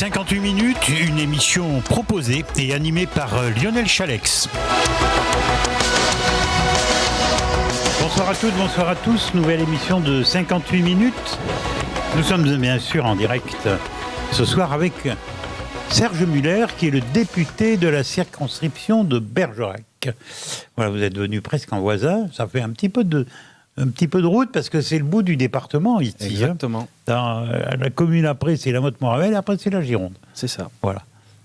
58 minutes, une émission proposée et animée par Lionel Chalex. Bonsoir à toutes, bonsoir à tous. Nouvelle émission de 58 minutes. Nous sommes bien sûr en direct ce soir avec Serge Muller, qui est le député de la circonscription de Bergerac. Voilà, vous êtes venu presque en voisin. Ça fait un petit peu de route parce que c'est le bout du département ici. Exactement. Dans la commune après, c'est la Motte-Moravelle, après c'est la Gironde. C'est ça. Voilà.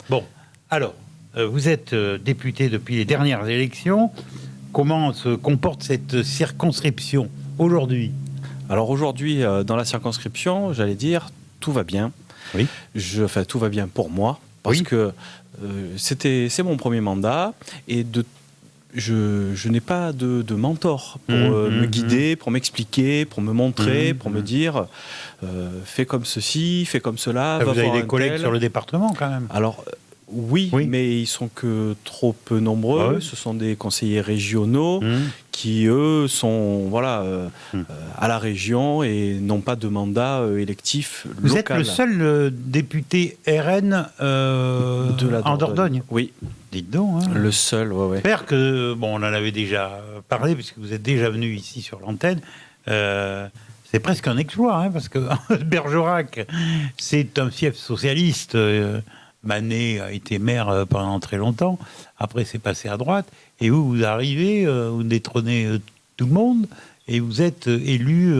Bon, alors, vous êtes député depuis les dernières élections. Comment se comporte cette circonscription aujourd'hui ? Alors aujourd'hui, dans la circonscription, j'allais dire, tout va bien. Oui. Tout va bien pour moi, parce que c'est mon premier mandat, et je n'ai pas de mentor pour me guider, pour m'expliquer, pour me montrer, pour me dire fais comme ceci, fais comme cela. Vous avez des collègues sur le département quand même ? Alors oui, mais ils sont que trop peu nombreux. Ouais. Ce sont des conseillers régionaux qui, eux, sont à la région et n'ont pas de mandat électif local. Vous êtes le seul député RN en Dordogne ? Oui. Dites donc. Hein. Le seul, ouais. J'espère que, on en avait déjà parlé, puisque vous êtes déjà venu ici sur l'antenne. C'est presque un exploit, hein, parce que Bergerac, c'est un fief socialiste. Manet a été maire pendant très longtemps. Après, c'est passé à droite. Et vous arrivez, vous détrônez tout le monde, et vous êtes élu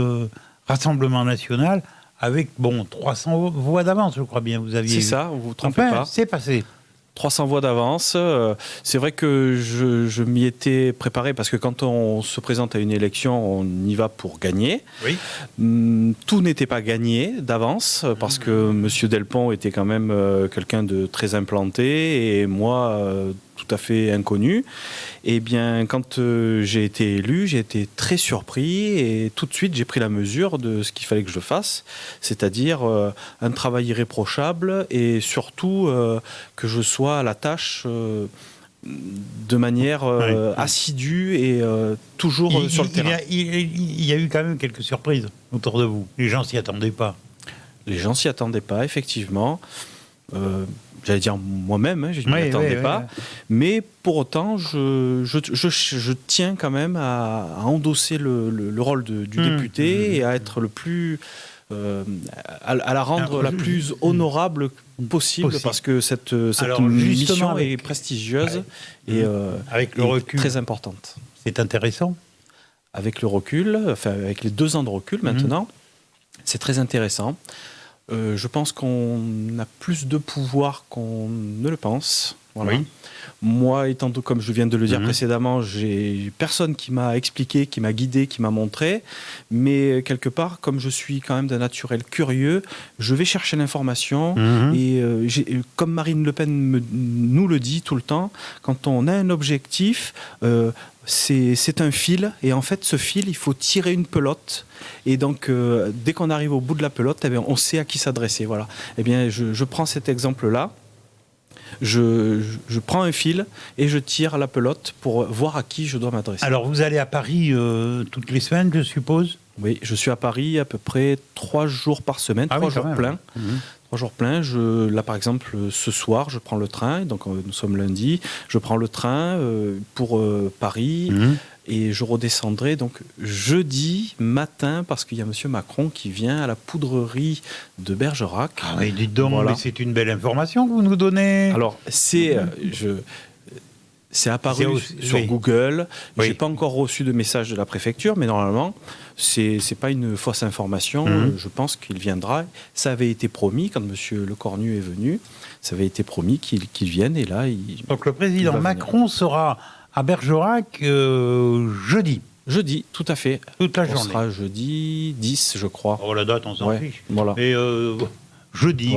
Rassemblement National avec, 300 voix d'avance, je crois bien. Vous aviez. C'est ça, vous vous trompez pas. C'est passé. 300 voix d'avance. C'est vrai que je m'y étais préparé parce que quand on se présente à une élection, on y va pour gagner. Oui. Tout n'était pas gagné d'avance parce que M. Delpont était quand même quelqu'un de très implanté et moi tout à fait inconnu. Et bien, quand j'ai été élu, j'ai été très surpris et tout de suite, j'ai pris la mesure de ce qu'il fallait que je fasse, c'est-à-dire un travail irréprochable et surtout que je sois à la tâche de manière assidue et toujours sur le terrain. Il y a eu quand même quelques surprises autour de vous. Les gens s'y attendaient pas. Les gens s'y attendaient pas, effectivement. J'allais dire moi-même, je ne m'y attendais pas. Mais pour autant, je tiens quand même à endosser le rôle du député et à être le plus... à la rendre la plus honorable possible. Parce que cette mission est prestigieuse et avec le recul, très importante. C'est intéressant. Avec le recul, avec les 2 ans de recul maintenant, c'est très intéressant. Je pense qu'on a plus de pouvoir qu'on ne le pense. Voilà. Oui. Moi, étant comme je viens de le dire précédemment, j'ai personne qui m'a expliqué, qui m'a guidé, qui m'a montré. Mais quelque part, comme je suis quand même d'un naturel curieux, je vais chercher l'information. Et comme Marine Le Pen nous le dit tout le temps, quand on a un objectif, c'est un fil. Et en fait, ce fil, il faut tirer une pelote. Et donc, dès qu'on arrive au bout de la pelote, on sait à qui s'adresser. Voilà. Eh bien, je prends cet exemple-là. Je prends un fil et je tire la pelote pour voir à qui je dois m'adresser. Alors, vous allez à Paris toutes les semaines, je suppose ? Oui, je suis à Paris à peu près 3 jours par semaine, 3 jours pleins. 3 jours pleins. Là, par exemple, ce soir, je prends le train. Donc, nous sommes lundi. Je prends le train pour Paris. Et je redescendrai donc jeudi matin parce qu'il y a M. Macron qui vient à la poudrerie de Bergerac. Ah oui, dites donc, mais c'est une belle information que vous nous donnez. Alors, c'est apparu sur Google. Je n'ai pas encore reçu de message de la préfecture, mais normalement, c'est pas une fausse information. Je pense qu'il viendra. Ça avait été promis quand M. Lecornu est venu. Ça avait été promis qu'il vienne et là, donc le président Macron sera à Bergerac jeudi. Jeudi, tout à fait. Toute la journée. On sera jeudi 10, je crois. La date, on s'en fiche. Voilà. Mais jeudi,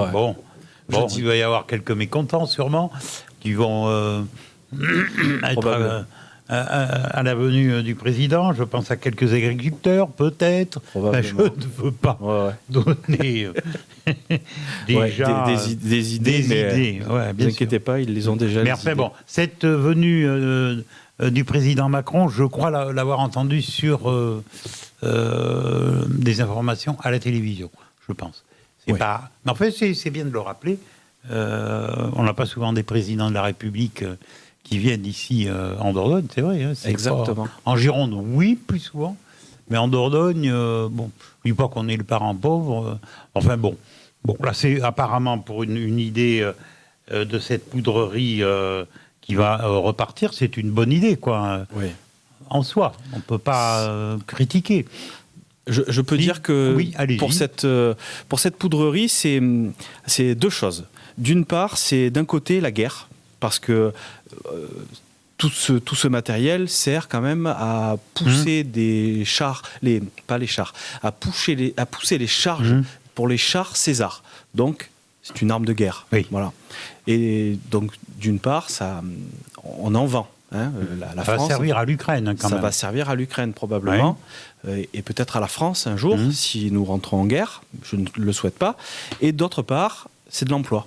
jeudi. Il va y avoir quelques mécontents sûrement qui vont être à la venue du président. Je pense à quelques agriculteurs, peut-être. Je ne veux pas donner déjà des idées. Ne vous inquiétez pas, ils les ont déjà. Mais enfin, cette venue du président Macron, je crois l'avoir entendu sur des informations à la télévision, je pense. Mais en fait, c'est bien de le rappeler. on n'a pas souvent des présidents de la République qui viennent ici en Dordogne, c'est vrai. Hein, Exactement. En Gironde, oui, plus souvent. Mais en Dordogne, bon, je ne dis pas qu'on est le parent pauvre. Enfin bon. Bon, là, c'est apparemment pour une idée de cette poudrerie qui va repartir, c'est une bonne idée, quoi. Oui. En soi, on ne peut pas critiquer. Je peux dire que oui, pour cette poudrerie, c'est deux choses. D'une part, c'est d'un côté la guerre, parce que tout ce matériel sert quand même à pousser des chars, à pousser les charges pour les chars César. Donc, c'est une arme de guerre. Oui. Voilà. Et donc, d'une part, on en vend. Hein, la ça France, va servir à l'Ukraine, quand même. Ça va servir à l'Ukraine, probablement. Et peut-être à la France, un jour, si nous rentrons en guerre. Je ne le souhaite pas. Et d'autre part, c'est de l'emploi.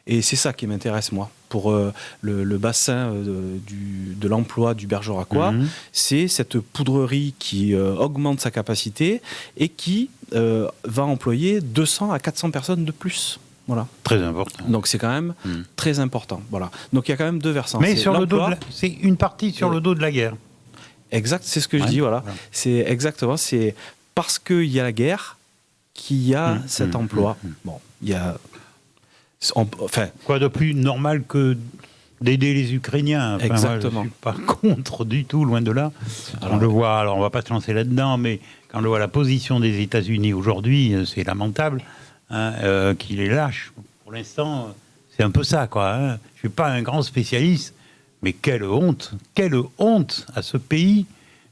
Et c'est ça qui m'intéresse, moi, pour le bassin de l'emploi du Bergeracois. C'est cette poudrerie qui augmente sa capacité et qui va employer 200 à 400 personnes de plus. Voilà. Très important. Donc c'est quand même très important. Voilà. Donc il y a quand même deux versants. Mais sur le dos c'est une partie sur le dos de la guerre. Exact, c'est ce que je dis. Voilà. C'est exactement. C'est parce qu'il y a la guerre qu'il y a cet emploi. Bon, il y a. Enfin. Quoi de plus normal que d'aider les Ukrainiens. Enfin, exactement. Moi, je suis pas contre du tout, loin de là. Alors, on le voit. Alors on va pas se lancer là-dedans, mais quand on voit la position des États-Unis aujourd'hui, c'est lamentable. Qu'il les lâche. Pour l'instant, c'est un peu ça, quoi. Hein. Je ne suis pas un grand spécialiste, mais quelle honte à ce pays,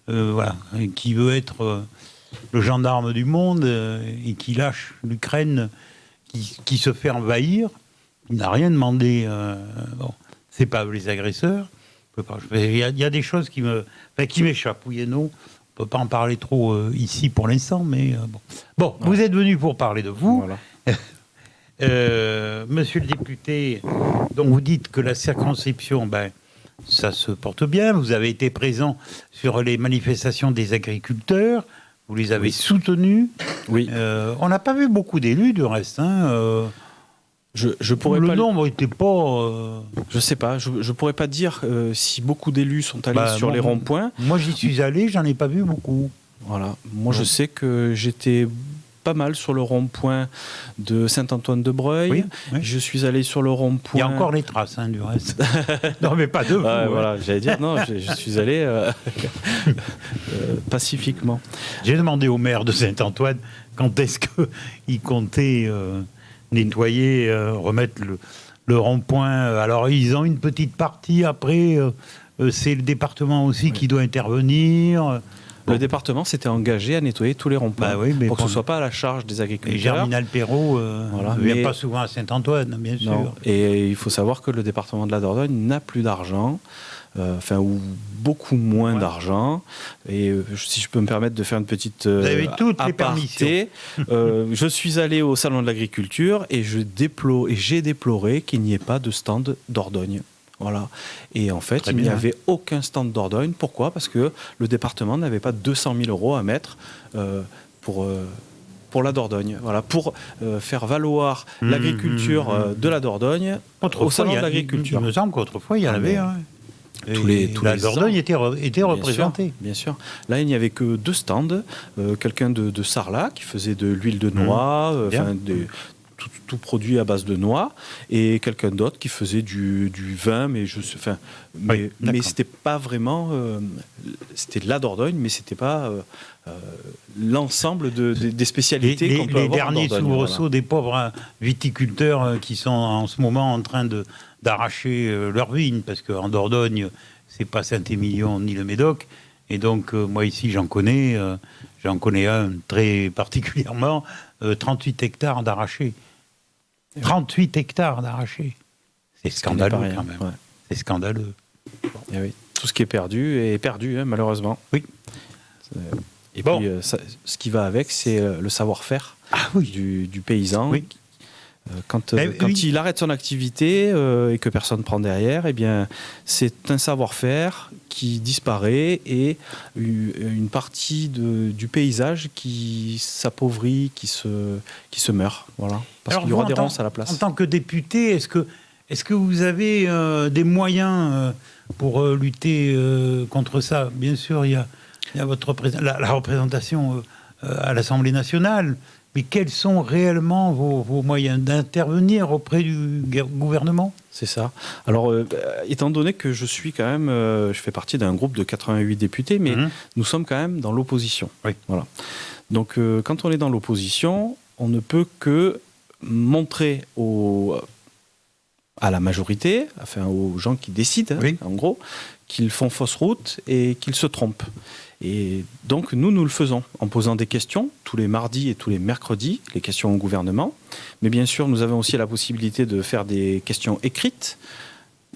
voilà, qui veut être le gendarme du monde et qui lâche l'Ukraine, qui se fait envahir. Il n'a rien demandé. Bon, c'est pas les agresseurs. Il y a des choses qui m'échappent, oui et non. On ne peut pas en parler trop ici pour l'instant, mais bon. Bon, voilà. Vous êtes venu pour parler de vous. Voilà. Monsieur le député, donc vous dites que la circonscription, ça se porte bien. Vous avez été présent sur les manifestations des agriculteurs. Vous les avez soutenus. Oui. On n'a pas vu beaucoup d'élus, du reste. Hein, je pourrais le pas nombre n'était pas... Je sais pas. Je pourrais pas dire si beaucoup d'élus sont allés sur les ronds-points. Moi, j'y suis allé, j'en ai pas vu beaucoup. Voilà. Moi, je sais que j'étais pas mal sur le rond-point de Saint-Antoine-de-Breuil. Oui, oui. Je suis allé sur le rond-point... Il y a encore les traces, hein, du reste. Non, mais pas de vous. Voilà, j'allais dire, non, je suis allé pacifiquement. J'ai demandé au maire de Saint-Antoine quand est-ce qu'il comptait nettoyer, remettre le rond-point. Alors, ils ont une petite partie. Après, c'est le département aussi qui doit intervenir. Le département s'était engagé à nettoyer tous les ronds-points pour que ce ne soit pas à la charge des agriculteurs. Et Germinal Perrault ne vient pas souvent à Saint-Antoine, bien sûr. Non. Et il faut savoir que le département de la Dordogne n'a plus d'argent, ou beaucoup moins d'argent. Et si je peux me permettre de faire une petite Vous avez toutes aparté, je suis allé au salon de l'agriculture et j'ai déploré qu'il n'y ait pas de stand Dordogne. Voilà. Et en fait, il n'y avait aucun stand Dordogne. Pourquoi ? Parce que le département n'avait pas 200 000 euros à mettre pour la Dordogne. Voilà, pour faire valoir l'agriculture de la Dordogne au salon de l'agriculture. Il me semble qu'autrefois, il y en avait. La Dordogne était représentée. Bien sûr. Là, il n'y avait que deux stands. Quelqu'un de Sarlat qui faisait de l'huile de noix, tout produit à base de noix, et quelqu'un d'autre qui faisait du vin, mais c'était pas vraiment, c'était de la Dordogne, mais c'était pas l'ensemble des spécialités qu'on peut avoir en Dordogne. Les derniers soubresauts des pauvres viticulteurs qui sont en ce moment en train d'arracher leurs vignes, parce qu'en Dordogne, c'est pas Saint-Émilion ni le Médoc, et donc moi ici j'en connais un très particulièrement, 38 hectares d'arrachés. 38 hectares d'arrachés. C'est scandaleux quand même. Ouais. C'est scandaleux. Et oui. Tout ce qui est perdu, hein, malheureusement. Oui. Et puis, ce qui va avec, c'est le savoir-faire du paysan. Oui. Quand oui. il arrête son activité et que personne ne prend derrière, eh bien, c'est un savoir-faire qui disparaît et une partie du paysage qui s'appauvrit, qui se meurt. Voilà. Parce qu'il y aura des ronces à la place. En tant que député, est-ce que vous avez des moyens pour lutter contre ça? Bien sûr, il y a votre la représentation à l'Assemblée nationale. Mais quels sont réellement vos moyens d'intervenir auprès du gouvernement? C'est ça. Alors, étant donné que je suis quand même, je fais partie d'un groupe de 88 députés, mais nous sommes quand même dans l'opposition. Oui. Voilà. Donc, quand on est dans l'opposition, on ne peut que montrer à la majorité, enfin aux gens qui décident, oui. en gros, qu'ils font fausse route et qu'ils se trompent. Et donc, nous le faisons en posant des questions tous les mardis et tous les mercredis, les questions au gouvernement. Mais bien sûr, nous avons aussi la possibilité de faire des questions écrites.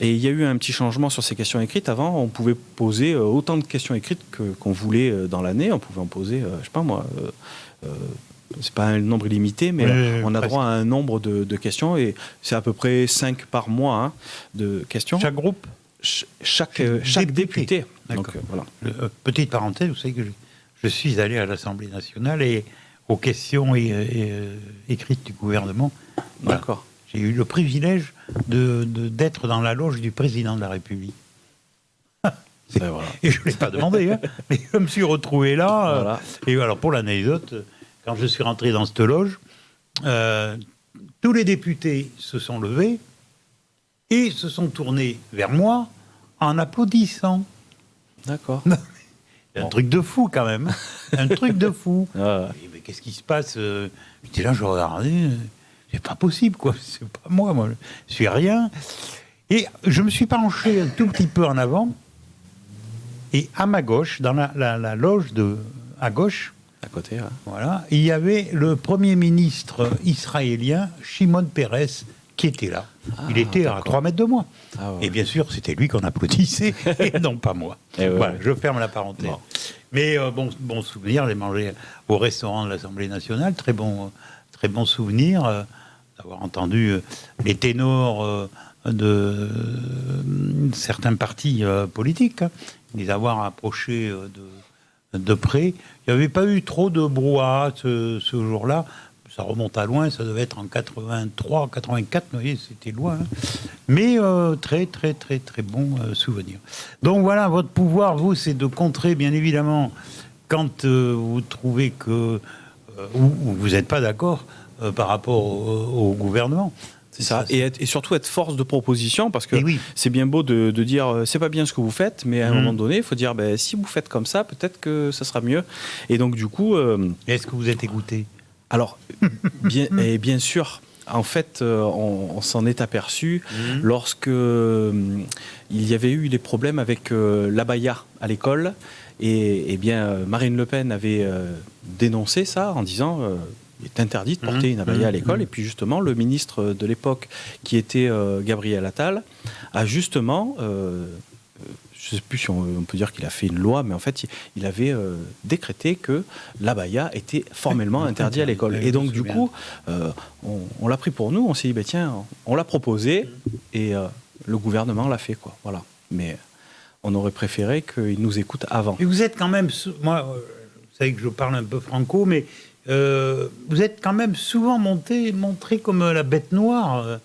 Et il y a eu un petit changement sur ces questions écrites. Avant, on pouvait poser autant de questions écrites qu'on voulait dans l'année. On pouvait en poser, je sais pas moi, c'est pas un nombre illimité, mais on a droit à un nombre de questions. Et c'est à peu près 5 par mois de questions. Chaque groupe? Chaque député. Donc, voilà. Petite parenthèse, vous savez que je suis allé à l'Assemblée nationale et aux questions écrites du gouvernement. Voilà. D'accord. J'ai eu le privilège d'être dans la loge du président de la République. Voilà. Et je ne l'ai pas demandé, hein, mais je me suis retrouvé là. Voilà. Et alors, pour l'anecdote, quand je suis rentré dans cette loge, tous les députés se sont levés et se sont tournés vers moi en applaudissant. D'accord. Un truc de fou, quand même. Un truc de fou. Ah. Mais qu'est-ce qui se passe? J'étais là, je regardais. C'est pas possible, quoi. C'est pas moi. Je suis rien. Et je me suis penché un tout petit peu en avant. Et à ma gauche, dans la loge à gauche, à côté, ouais. Voilà, il y avait le Premier ministre israélien, Shimon Peres, qui était là. Il était à 3 mètres de moi. Ah, ouais. Et bien sûr, c'était lui qu'on applaudissait, et non pas moi. Voilà, je ferme la parenthèse. Bon. Mais bon souvenir, j'ai mangé au restaurant de l'Assemblée nationale. Très bon souvenir d'avoir entendu les ténors de certains partis politiques, les avoir approchés de près. Il n'y avait pas eu trop de brouhaha ce jour-là. Ça remonte à loin, ça devait être en 83, 84, vous voyez, c'était loin. Hein. Mais très, très, très, très bon souvenir. Donc voilà, votre pouvoir, vous, c'est de contrer, bien évidemment, quand vous trouvez que ou vous n'êtes pas d'accord par rapport au gouvernement. C'est ça. Et surtout être force de proposition, parce que oui. C'est bien beau de dire c'est pas bien ce que vous faites, mais à un moment donné, il faut dire si vous faites comme ça, peut-être que ça sera mieux. Et donc du coup... Est-ce que vous êtes écouté? Alors, bien sûr, en fait, on s'en est aperçu lorsque il y avait eu des problèmes avec l'abaya à l'école. Et bien, Marine Le Pen avait dénoncé ça en disant... il est interdit de porter une abaya à l'école. Et puis justement, le ministre de l'époque, qui était Gabriel Attal, a justement, je ne sais plus si on peut dire qu'il a fait une loi, mais en fait, il avait décrété que l'abaya était formellement interdit à l'école. Et donc, du coup, on l'a pris pour nous, on s'est dit, tiens, on l'a proposé, et le gouvernement l'a fait, quoi. Voilà. Mais on aurait préféré qu'il nous écoute avant. Et vous êtes quand même, moi, vous savez que je parle un peu franco, mais vous êtes quand même souvent montré comme la bête noire.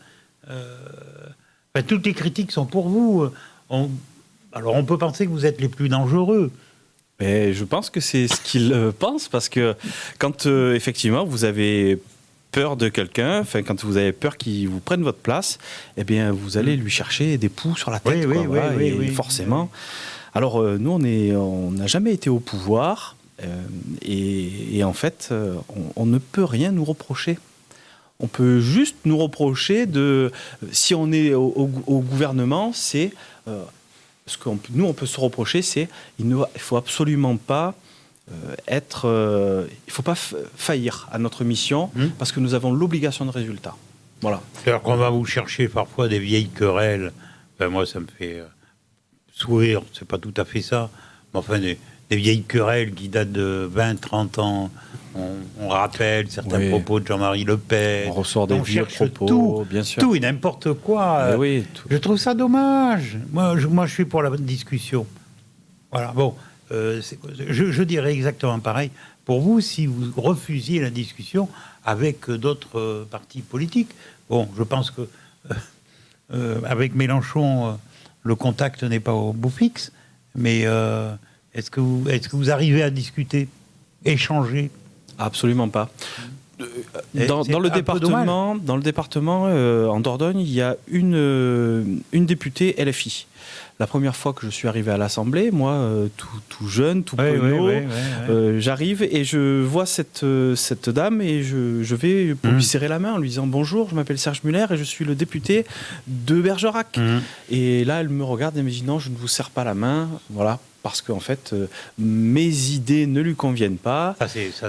Toutes les critiques sont pour vous. Alors on peut penser que vous êtes les plus dangereux. Mais je pense que c'est ce qu'ils pensent, parce que quand effectivement vous avez peur de quelqu'un, quand vous avez peur qu'il vous prenne votre place, eh bien vous allez lui chercher des poux sur la tête. Oui, forcément. Alors nous on n'a jamais été au pouvoir. Et en fait, on ne peut rien nous reprocher. On peut juste nous reprocher si on est au gouvernement, c'est ce que nous on peut se reprocher, c'est il faut absolument pas il faut pas faillir à notre mission parce que nous avons l'obligation de résultat. Voilà. Alors qu'on va vous chercher parfois des vieilles querelles. Moi, ça me fait sourire. C'est pas tout à fait ça, mais enfin des vieilles querelles qui datent de 20, 30 ans on rappelle certains propos de Jean-Marie Le Pen. On ressort des vieux propos, tout, bien sûr. Tout et n'importe quoi. Oui, je trouve ça dommage. Moi, je suis pour la bonne discussion. Voilà, bon, je dirais exactement pareil pour vous si vous refusiez la discussion avec d'autres partis politiques. Bon, je pense que avec Mélenchon, le contact n'est pas au bout fixe, mais est-ce que vous arrivez à discuter, échanger? Absolument pas. Dans le département, en Dordogne, il y a une députée LFI. La première fois que je suis arrivé à l'Assemblée, moi, tout jeune, tout penaud, j'arrive et je vois cette dame et je vais pour lui serrer la main en lui disant « Bonjour, je m'appelle Serge Muller et je suis le député de Bergerac. Et là, elle me regarde et me dit « Non, je ne vous serre pas la main. » Voilà. Parce qu'en fait, mes idées ne lui conviennent pas.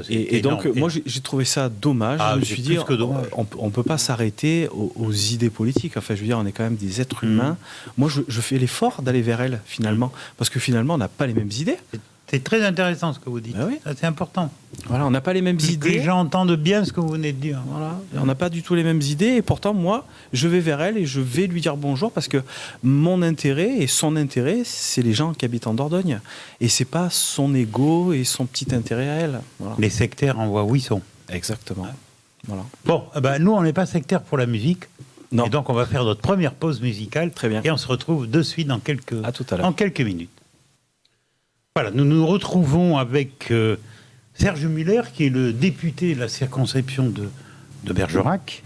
Et donc, moi, j'ai trouvé ça dommage. Je me suis dit, on ne peut pas s'arrêter aux idées politiques. Enfin, je veux dire, on est quand même des êtres humains. Moi, je fais l'effort d'aller vers elle, finalement. Parce que finalement, on n'a pas les mêmes idées. C'est très intéressant ce que vous dites. Ben oui. C'est important. Voilà, on n'a pas les mêmes idées. Les gens entendent bien ce que vous venez de dire. Voilà. On n'a pas du tout les mêmes idées. Et pourtant, moi, je vais vers elle et je vais lui dire bonjour parce que mon intérêt et son intérêt, c'est les gens qui habitent en Dordogne. Et c'est pas son ego et son petit intérêt à elle. Voilà. Les sectaires envoient où ils sont. Exactement. Ouais. Voilà. Bon, nous, on n'est pas sectaires pour la musique. Non. Et donc, on va faire notre première pause musicale. Très bien. Et on se retrouve de suite dans quelques minutes. Voilà, nous nous retrouvons avec Serge Muller, qui est le député de la circonscription de Bergerac.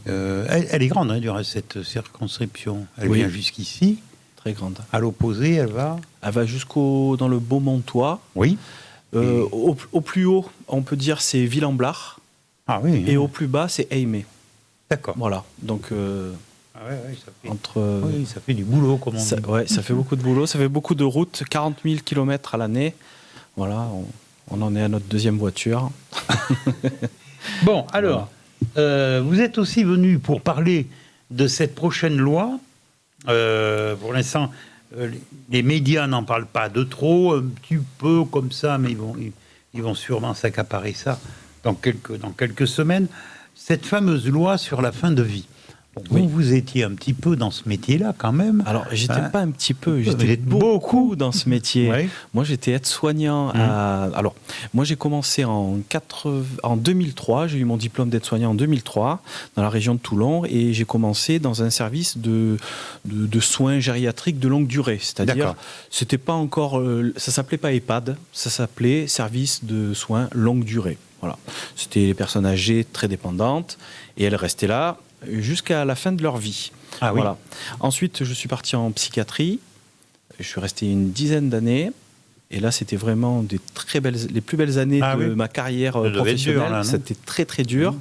Elle est grande, du reste, cette circonscription. Elle vient jusqu'ici. Très grande. À l'opposé, elle va dans le Beaumontois. Oui. Au plus haut, on peut dire, c'est Villamblard. Ah oui. Et au plus bas, c'est Aimé. D'accord. Voilà, donc... ça fait du boulot, comme on dit. Ça fait beaucoup de boulot, ça fait beaucoup de routes, 40 000 km à l'année. Voilà, on en est à notre deuxième voiture. Bon, alors, vous êtes aussi venu pour parler de cette prochaine loi. Pour l'instant, les médias n'en parlent pas de trop, un petit peu comme ça, mais ils vont sûrement s'accaparer ça dans quelques semaines. Cette fameuse loi sur la fin de vie. Vous étiez un petit peu dans ce métier-là, quand même. Alors, j'étais pas un petit peu, j'étais beaucoup dans ce métier. Oui. Moi, j'étais aide-soignant. Alors, moi, j'ai commencé en 2003. J'ai eu mon diplôme d'aide-soignant en 2003, dans la région de Toulon, et j'ai commencé dans un service de soins gériatriques de longue durée. C'est-à-dire, c'était pas encore... ça s'appelait pas EHPAD, ça s'appelait service de soins longue durée. Voilà. C'était les personnes âgées, très dépendantes, et elles restaient là jusqu'à la fin de leur vie. Ah, oui. Voilà. Ensuite, je suis parti en psychiatrie. Je suis resté une dizaine d'années. Et là, c'était vraiment les plus belles années de ma carrière professionnelle. C'était très, très dur.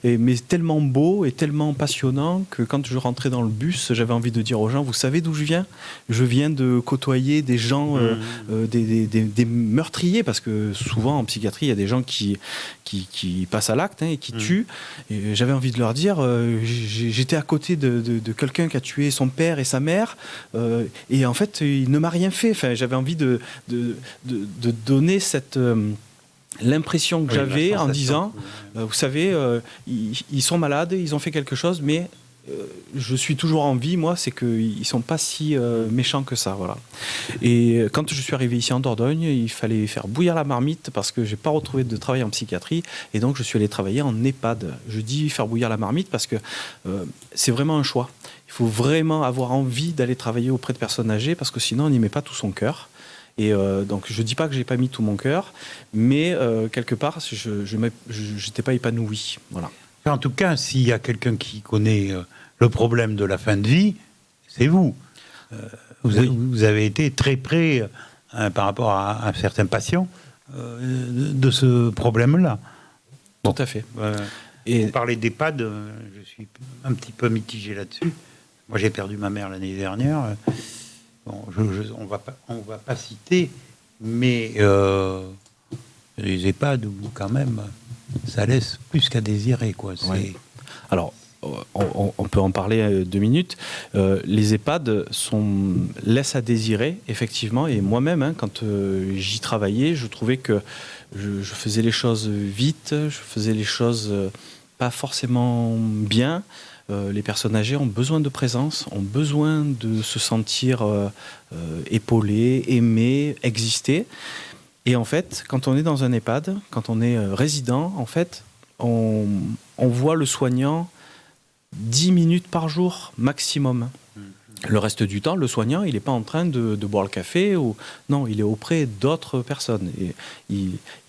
Mais tellement beau et tellement passionnant que quand je rentrais dans le bus, j'avais envie de dire aux gens, vous savez d'où je viens ? Je viens de côtoyer des gens, des meurtriers, parce que souvent, en psychiatrie, il y a des gens qui passent à l'acte et qui tuent. Et j'avais envie de leur dire, j'étais à côté de quelqu'un qui a tué son père et sa mère. Et en fait, il ne m'a rien fait. Enfin, j'avais envie de donner l'impression que j'avais en disant, vous savez, ils sont malades, ils ont fait quelque chose, mais je suis toujours en vie, moi, c'est qu'ils ne sont pas si méchants que ça. Voilà. Et quand je suis arrivé ici en Dordogne, il fallait faire bouillir la marmite parce que je n'ai pas retrouvé de travail en psychiatrie, et donc je suis allé travailler en EHPAD. Je dis faire bouillir la marmite parce que c'est vraiment un choix. Il faut vraiment avoir envie d'aller travailler auprès de personnes âgées parce que sinon on n'y met pas tout son cœur. Et donc je ne dis pas que je n'ai pas mis tout mon cœur, mais quelque part, je n'étais pas épanoui. Voilà. En tout cas, s'il y a quelqu'un qui connaît le problème de la fin de vie, c'est vous. Vous avez été très près, par rapport à certains patients, de ce problème-là. Tout à fait. Vous parlez d'EHPAD, je suis un petit peu mitigé là-dessus. Moi, j'ai perdu ma mère l'année dernière. Bon, on va pas citer, mais les EHPAD, quand même, ça laisse plus qu'à désirer, quoi. Oui. Alors, on peut en parler 2 minutes. Les EHPAD laissent à désirer, effectivement, et moi-même, quand j'y travaillais, je trouvais que je faisais les choses vite, je faisais les choses pas forcément bien. Les personnes âgées ont besoin de présence, ont besoin de se sentir épaulées, aimées, exister. Et en fait, quand on est dans un EHPAD, quand on est résident, en fait, on voit le soignant 10 minutes par jour maximum. Le reste du temps, le soignant, il n'est pas en train de boire le café. Non, il est auprès d'autres personnes. Et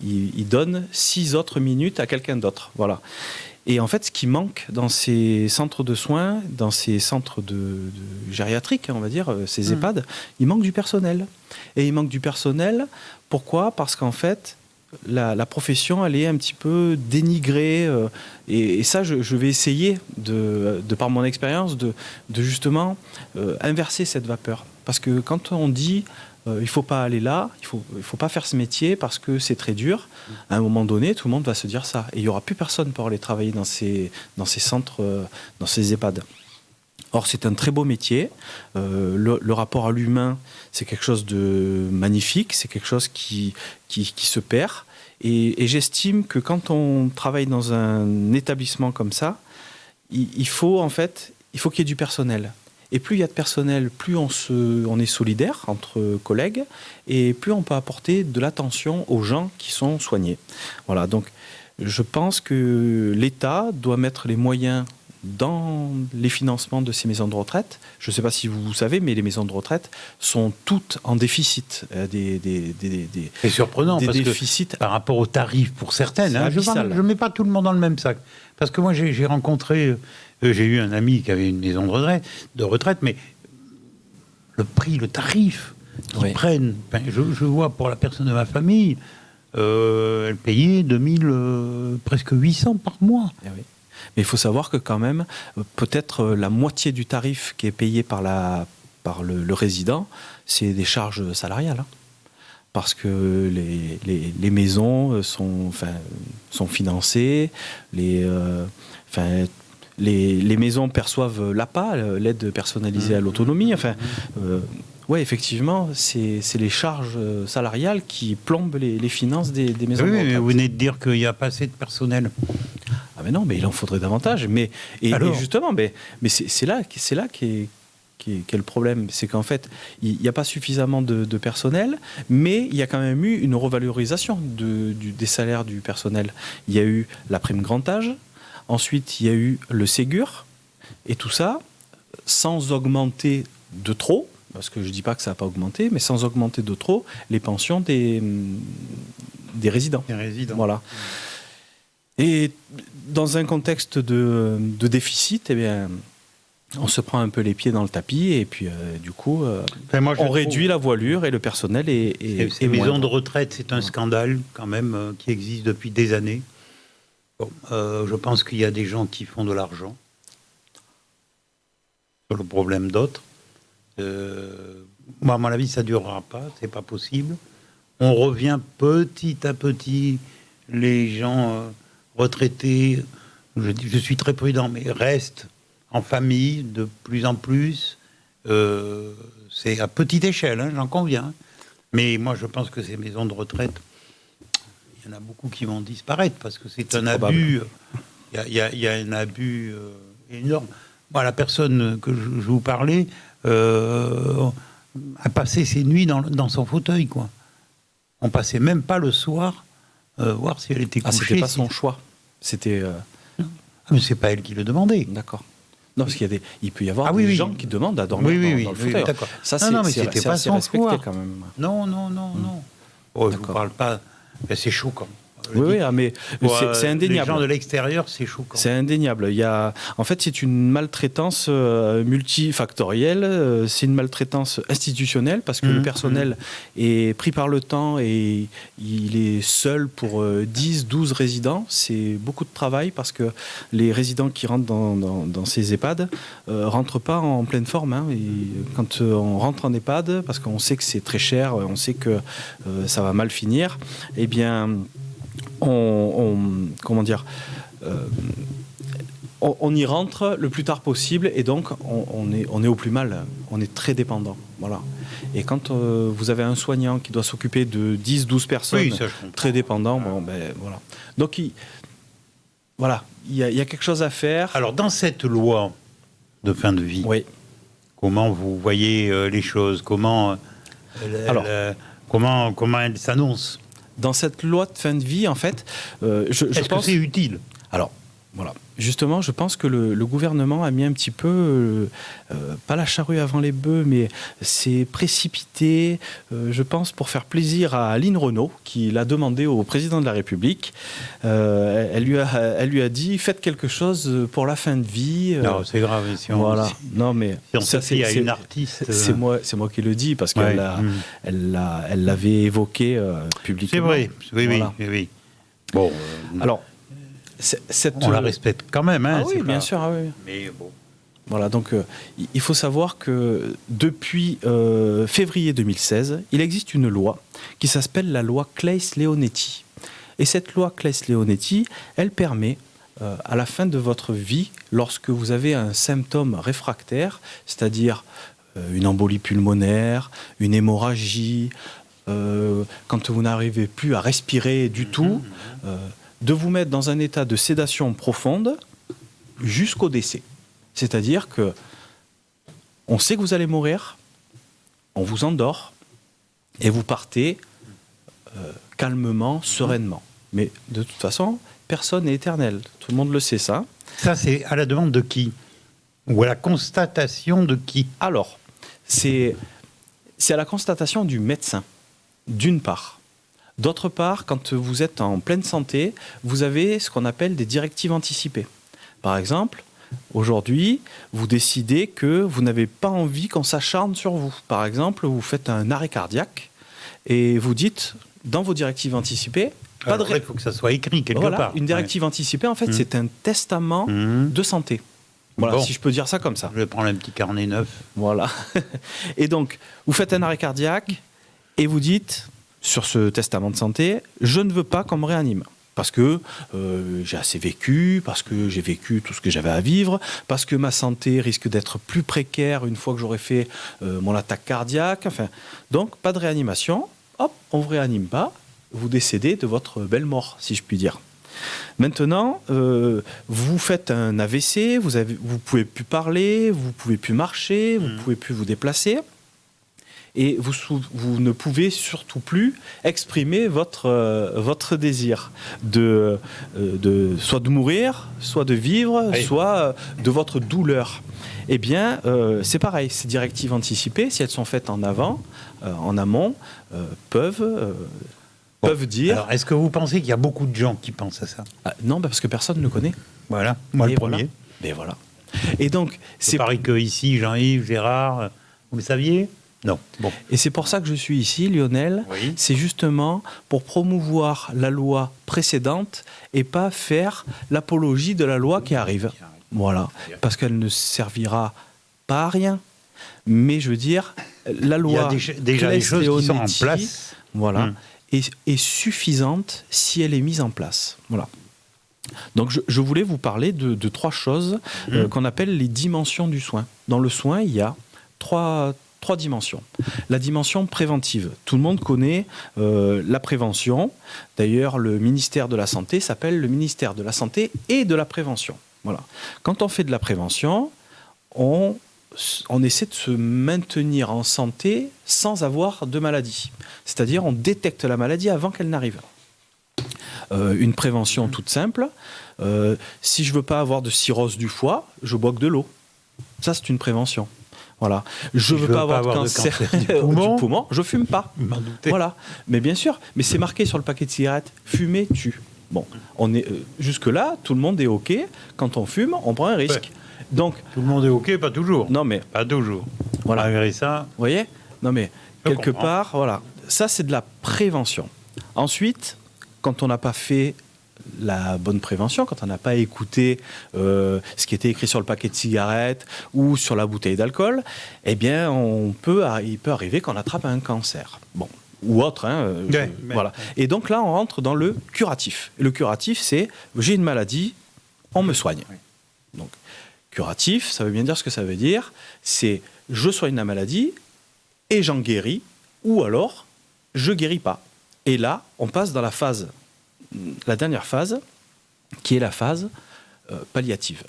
il donne 6 autres minutes à quelqu'un d'autre. Voilà. Et en fait, ce qui manque dans ces centres de soins, dans ces centres de gériatriques, on va dire, ces EHPAD, il manque du personnel. Et il manque du personnel, pourquoi ? Parce qu'en fait, la profession, elle est un petit peu dénigrée. Et ça, je vais essayer, de par mon expérience, de justement inverser cette vapeur. Parce que quand on dit il ne faut pas aller là, il faut pas faire ce métier parce que c'est très dur, à un moment donné, tout le monde va se dire ça. Et il n'y aura plus personne pour aller travailler dans ces centres, dans ces EHPAD. Or, c'est un très beau métier. Le rapport à l'humain, c'est quelque chose de magnifique, c'est quelque chose qui se perd. Et j'estime que quand on travaille dans un établissement comme ça, il faut qu'il y ait du personnel. Et plus il y a de personnel, plus on est solidaire entre collègues et plus on peut apporter de l'attention aux gens qui sont soignés. Voilà, donc je pense que l'État doit mettre les moyens dans les financements de ces maisons de retraite. Je ne sais pas si vous savez, mais les maisons de retraite sont toutes en déficit. C'est surprenant, des parce déficits que par rapport aux tarifs pour certaines, je abyssal. ne mets pas tout le monde dans le même sac. Parce que moi, j'ai eu un ami qui avait une maison de retraite, mais le prix, le tarif qu'ils prennent, je vois pour la personne de ma famille, elle payait 2000, presque 800 par mois. Eh oui. Mais il faut savoir que quand même, peut-être la moitié du tarif qui est payé par le résident, c'est des charges salariales. Hein. Parce que les maisons sont financées, les maisons perçoivent l'APA, l'aide personnalisée à l'autonomie. Oui, effectivement, c'est les charges salariales qui plombent les finances des maisons de retraite. Mais vous venez de dire qu'il n'y a pas assez de personnel. Ah mais non, mais il en faudrait davantage. Et justement, c'est là qu'est le problème. C'est qu'en fait, il n'y a pas suffisamment de personnel, mais il y a quand même eu une revalorisation des salaires du personnel. Il y a eu la prime grand âge, ensuite il y a eu le Ségur, et tout ça sans augmenter de trop, parce que je ne dis pas que ça n'a pas augmenté, mais sans augmenter de trop les pensions des résidents. Des résidents. Voilà. Et dans un contexte de déficit, eh bien, on se prend un peu les pieds dans le tapis et puis du coup, on réduit la voilure et le personnel est ces maisons de retraite, c'est un scandale quand même qui existe depuis des années. Bon, je pense qu'il y a des gens qui font de l'argent sur le problème d'autres. Moi, à mon avis, ça ne durera pas, c'est pas possible. On revient petit à petit, les gens retraités, je suis très prudent, mais restent en famille de plus en plus. C'est à petite échelle, hein, j'en conviens. Mais moi, je pense que ces maisons de retraite, il y en a beaucoup qui vont disparaître parce que c'est un abus. Il y a un abus énorme. Moi, la personne que je vous parlais a passé ses nuits dans son fauteuil, quoi. On passait même pas le soir voir si elle était couchée. C'était pas son choix. C'était. Mais c'est pas elle qui le demandait. D'accord. Non, parce il peut y avoir des gens qui demandent à dormir dans le fauteuil. D'accord. Ça, mais c'était pas assez son respecté choix. quand même. Non. Oh, je vous parle pas. C'est choquant. Oui, mais c'est indéniable. Les gens de l'extérieur, c'est choquant. C'est indéniable. En fait, c'est une maltraitance multifactorielle. C'est une maltraitance institutionnelle parce que le personnel est pris par le temps et il est seul pour 10, 12 résidents. C'est beaucoup de travail parce que les résidents qui rentrent dans ces EHPAD rentrent pas en pleine forme. Hein. Et quand on rentre en EHPAD, parce qu'on sait que c'est très cher, on sait que ça va mal finir, eh bien... on on y rentre le plus tard possible et donc on est au plus mal, on est très dépendant. Voilà. Et quand vous avez un soignant qui doit s'occuper de 10-12 personnes Oui, ça, très dépendants, bon, ben, voilà. Donc il y a quelque chose à faire. Alors, dans cette loi de fin de vie, Oui. comment vous voyez les choses? Comment elle s'annonce? Dans cette loi de fin de vie, en fait, je Est-ce pense... que c'est utile? Alors, voilà. Justement, je pense que le gouvernement a mis un petit peu, pas la charrue avant les bœufs, mais s'est précipité, je pense, pour faire plaisir à Aline Renaud, qui l'a demandé au président de la République. Elle lui a dit, faites quelque chose pour la fin de vie. Non, c'est grave. Si on, voilà. si, Non, mais si on se fie à une artiste... C'est moi qui le dis, parce qu'elle l'avait évoqué publiquement. C'est vrai, oui, Voilà. oui. Bon, alors... on la respecte quand même. Hein, ah oui, bien sûr. Ah oui. Mais bon. Voilà, donc il faut savoir que depuis février 2016, il existe une loi qui s'appelle la loi Claes-Leonetti. Et cette loi Claes-Leonetti, elle permet, à la fin de votre vie, lorsque vous avez un symptôme réfractaire, c'est-à-dire une embolie pulmonaire, une hémorragie, quand vous n'arrivez plus à respirer du tout, de vous mettre dans un état de sédation profonde jusqu'au décès. C'est-à-dire que on sait que vous allez mourir, on vous endort et vous partez calmement, sereinement. Mais de toute façon, personne n'est éternel. Tout le monde le sait, ça. Ça, c'est à la demande de qui? Ou à la constatation de qui? Alors, c'est à la constatation du médecin, d'une part. D'autre part, quand vous êtes en pleine santé, vous avez ce qu'on appelle des directives anticipées. Par exemple, aujourd'hui, vous décidez que vous n'avez pas envie qu'on s'acharne sur vous. Par exemple, vous faites un arrêt cardiaque et vous dites, dans vos directives anticipées, Alors, il faut que ça soit écrit quelque part. Une directive anticipée, en fait, c'est un testament de santé. Voilà, si je peux dire ça comme ça. Je vais prendre un petit carnet neuf. Voilà. Et donc, vous faites un arrêt cardiaque et vous dites... sur ce testament de santé, je ne veux pas qu'on me réanime. Parce que j'ai assez vécu, parce que j'ai vécu tout ce que j'avais à vivre, parce que ma santé risque d'être plus précaire une fois que j'aurai fait mon attaque cardiaque. Enfin, donc, pas de réanimation. Hop, on ne vous réanime pas. Vous décédez de votre belle mort, si je puis dire. Maintenant, vous faites un AVC, vous ne pouvez plus parler, vous ne pouvez plus marcher, vous ne pouvez plus vous déplacer. Et vous ne pouvez surtout plus exprimer votre désir soit de mourir, soit de vivre, soit de votre douleur. Eh bien, c'est pareil, ces directives anticipées, si elles sont faites en amont, peuvent dire... Alors, est-ce que vous pensez qu'il y a beaucoup de gens qui pensent à ça? Non, parce que personne ne le connaît. Voilà, moi le premier. Mais voilà. Et donc, c'est pareil que ici, Jean-Yves, Gérard, vous le saviez? Non. Bon. Et c'est pour ça que je suis ici, Lionel. Oui. C'est justement pour promouvoir la loi précédente et pas faire l'apologie de la loi qui arrive. Voilà. Parce qu'elle ne servira pas à rien. Mais je veux dire, la loi... Il y a déjà des choses qui sont en place. Voilà. Est suffisante si elle est mise en place. Voilà. Donc je voulais vous parler de trois choses qu'on appelle les dimensions du soin. Dans le soin, il y a trois dimensions. La dimension préventive. Tout le monde connaît la prévention. D'ailleurs, le ministère de la Santé s'appelle le ministère de la Santé et de la Prévention. Voilà. Quand on fait de la prévention, on essaie de se maintenir en santé sans avoir de maladie. C'est-à-dire, on détecte la maladie avant qu'elle n'arrive. Une prévention toute simple. Si je ne veux pas avoir de cirrhose du foie, je bois que de l'eau. Ça, c'est une prévention. Voilà. Je ne veux pas avoir de cancer du poumon, je ne fume pas. Voilà. Mais bien sûr, mais c'est marqué sur le paquet de cigarettes, fumer tue. Bon, jusque-là, tout le monde est OK. Quand on fume, on prend un risque. Ouais. Donc, tout le monde est OK, pas toujours. Non, mais... Pas toujours. Voilà. Malgré ça... Vous voyez? Non, mais quelque part, voilà. Ça, c'est de la prévention. Ensuite, quand on n'a pas fait la bonne prévention, quand on n'a pas écouté ce qui était écrit sur le paquet de cigarettes ou sur la bouteille d'alcool, eh bien, il peut arriver qu'on attrape un cancer. Bon, ou autre. Voilà. Et donc là, on rentre dans le curatif. Et le curatif, c'est j'ai une maladie, on me soigne. Donc, curatif, ça veut bien dire ce que ça veut dire. C'est je soigne la maladie et j'en guéris, ou alors je guéris pas. Et là, on passe dans la dernière phase, qui est la phase palliative.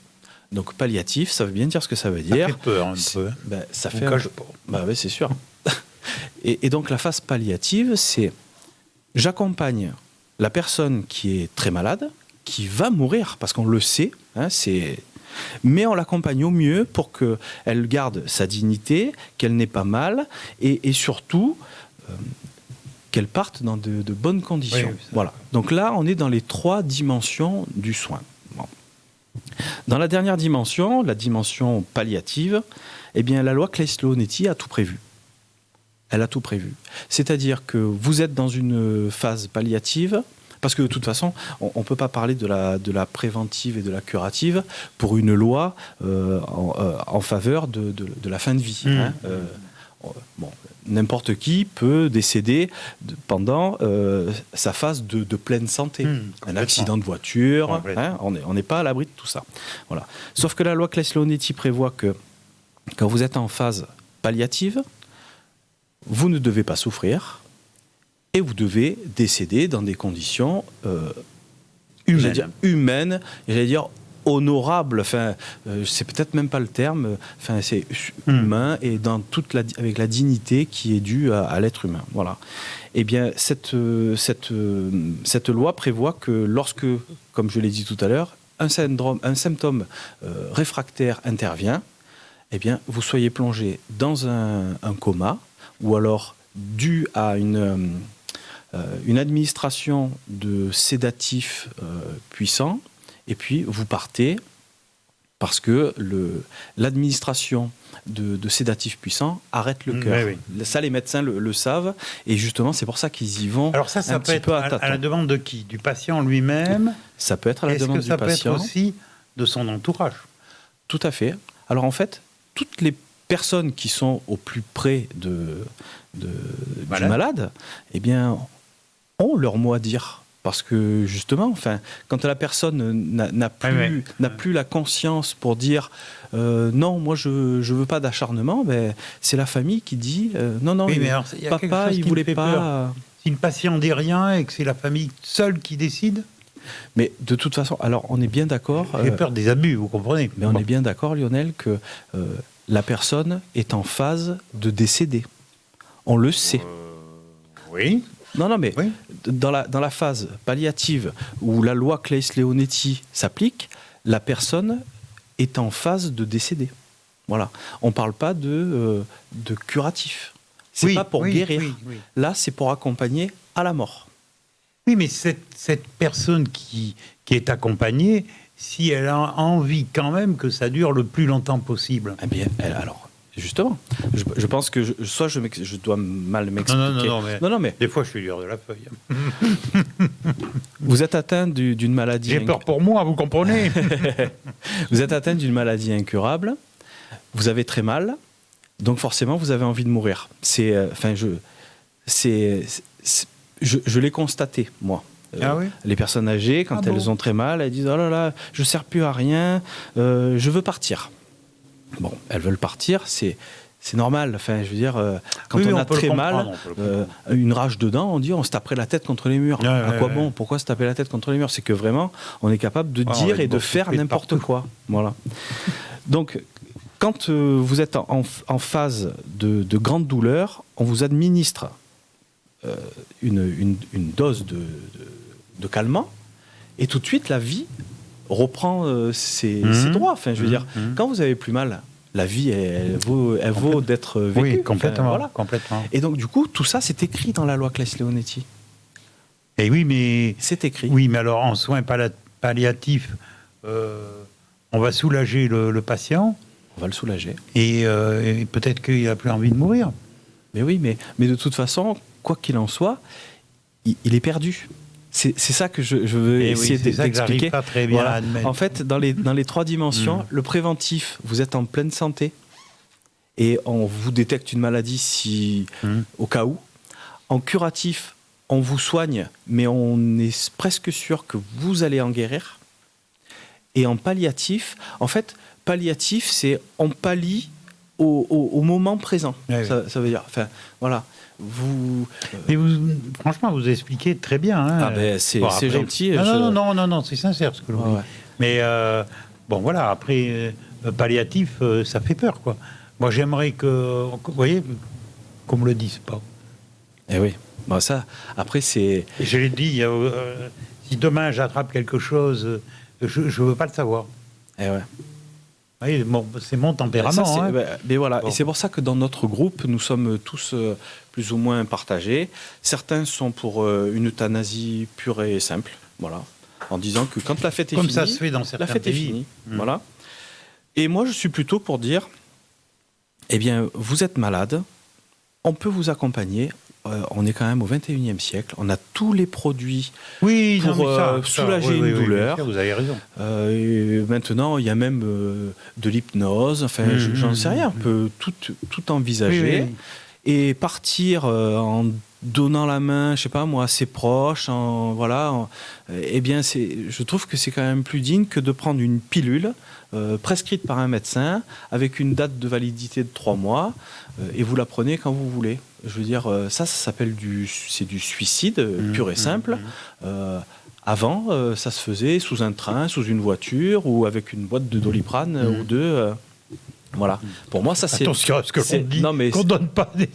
Donc palliatif, ça veut bien dire ce que ça veut dire. Ça fait peur un peu. Ça fait un peu. Oui, c'est sûr. et donc la phase palliative, c'est j'accompagne la personne qui est très malade, qui va mourir, parce qu'on le sait, mais on l'accompagne au mieux pour qu'elle garde sa dignité, qu'elle n'ait pas mal, et surtout qu'elle parte dans de bonnes conditions. Oui, voilà. Donc là, on est dans les 3 dimensions du soin. Bon. Dans la dernière dimension, la dimension palliative, eh bien, la loi Claes-Leonetti a tout prévu. Elle a tout prévu. C'est-à-dire que vous êtes dans une phase palliative, parce que de toute façon, on ne peut pas parler de la préventive et de la curative pour une loi en faveur de la fin de vie. N'importe qui peut décéder pendant sa phase de pleine santé. Un accident de voiture, on n'est pas à l'abri de tout ça. Voilà. Sauf que la loi Claes-Leonetti prévoit que quand vous êtes en phase palliative, vous ne devez pas souffrir et vous devez décéder dans des conditions humaines, j'allais dire honorable, c'est peut-être même pas le terme, c'est humain et avec la dignité qui est due à l'être humain. Voilà. Eh bien, cette loi prévoit que lorsque, comme je l'ai dit tout à l'heure, un symptôme réfractaire intervient, eh bien, vous soyez plongé dans un coma, ou alors dû à une administration de sédatifs puissants, et puis vous partez parce que l'administration de sédatifs puissants arrête le cœur. Oui. Ça, les médecins le savent, et justement, c'est pour ça qu'ils y vont. Alors ça peut être à la demande de qui? Du patient lui-même? Ça peut être à la demande du patient. Est-ce que ça peut être aussi de son entourage? Tout à fait. Alors en fait, toutes les personnes qui sont au plus près du malade, eh bien, ont leur mot à dire. Parce que justement, quand la personne n'a plus la conscience pour dire non, moi je veux pas d'acharnement, c'est la famille qui dit non, papa il voulait pas. Peur. Si le patient dit rien et que c'est la famille seule qui décide. Mais de toute façon, alors on est bien d'accord. J'ai peur des abus, vous comprenez. Mais on est bien d'accord, Lionel, que la personne est en phase de décéder. On le sait. Oui. Non, mais oui. Dans la phase palliative où la loi Claes-Leonetti s'applique, la personne est en phase de décéder. Voilà. On ne parle pas de curatif. C'est pas pour guérir. Oui. Là, c'est pour accompagner à la mort. Oui, mais cette personne qui est accompagnée, si elle a envie quand même que ça dure le plus longtemps possible. Eh bien, alors... Justement, je pense que je dois mal m'expliquer. Non, mais des fois je suis dur de la feuille. Vous êtes atteint d'une maladie. J'ai peur pour moi, vous comprenez. Vous êtes atteint d'une maladie incurable. Vous avez très mal, donc forcément vous avez envie de mourir. Je l'ai constaté moi. Les personnes âgées, quand elles ont très mal, elles disent oh là là, je ne sers plus à rien, je veux partir. Bon, elles veulent partir, c'est normal. Je veux dire, quand on a très mal, une rage dedans, on dit on se taperait la tête contre les murs. À quoi bon? Pourquoi se taper la tête contre les murs? C'est que vraiment, on est capable de dire et de faire n'importe quoi. Voilà. Donc, quand vous êtes en phase de grande douleur, on vous administre une dose de calmant, et tout de suite, la vie reprend ses droits. Je veux dire, quand vous avez plus mal, la vie, elle vaut d'être vécue. Oui, complètement, complètement. Et donc, du coup, tout ça, c'est écrit dans la loi Claes-Leonetti. Et oui, mais... C'est écrit. Oui, mais alors, en soins palliatifs, on va soulager le patient. On va le soulager. Et peut-être qu'il n'a plus envie de mourir. Mais oui, mais de toute façon, quoi qu'il en soit, il est perdu. C'est ça que je veux essayer d'expliquer. Pas très bien à admettre. En fait, dans les 3 dimensions, le préventif, vous êtes en pleine santé et on vous détecte une maladie au cas où. En curatif, on vous soigne, mais on est presque sûr que vous allez en guérir. Et en palliatif, en fait, palliatif, c'est on pallie au moment présent. Ouais, Ça veut dire, enfin, voilà. Mais franchement, vous expliquez très bien. Hein. Ah ben, c'est Après, gentil. Non, c'est sincère ce que vous dites. Ouais. Mais bon, voilà, après, palliatif, ça fait peur, quoi. Moi, j'aimerais que, vous voyez, qu'on me le dise pas. Eh oui. Bon, ça, après, c'est... Et je l'ai dit, si demain j'attrape quelque chose, je ne veux pas le savoir. Eh ouais. Oui, bon, c'est mon tempérament. Ça, hein. mais voilà. Bon. Et c'est pour ça que dans notre groupe, nous sommes tous plus ou moins partagés. Certains sont pour une euthanasie pure et simple, voilà, en disant que quand la fête est Comme finie, ça se fait dans certains la fête pays. est finie, voilà. Et moi, je suis plutôt pour dire, eh bien, vous êtes malade, on peut vous accompagner. On est quand même au 21e siècle. On a tous les produits Oui, pour soulager une douleur. Vous avez raison. Et maintenant, il y a même de l'hypnose. Enfin, j'en sais rien. On peut tout envisager. Oui. Et partir en donnant la main, je sais pas moi, à ses proches. Eh bien, je trouve que c'est quand même plus digne que de prendre une pilule prescrite par un médecin avec une date de validité de 3 mois et vous la prenez quand vous voulez. Je veux dire, ça s'appelle du suicide pur et simple. Avant, ça se faisait sous un train, sous une voiture ou avec une boîte de Doliprane ou deux. Voilà. Pour moi, ça c'est. Attention à ce que l'on dit. Qu'on donne pas des.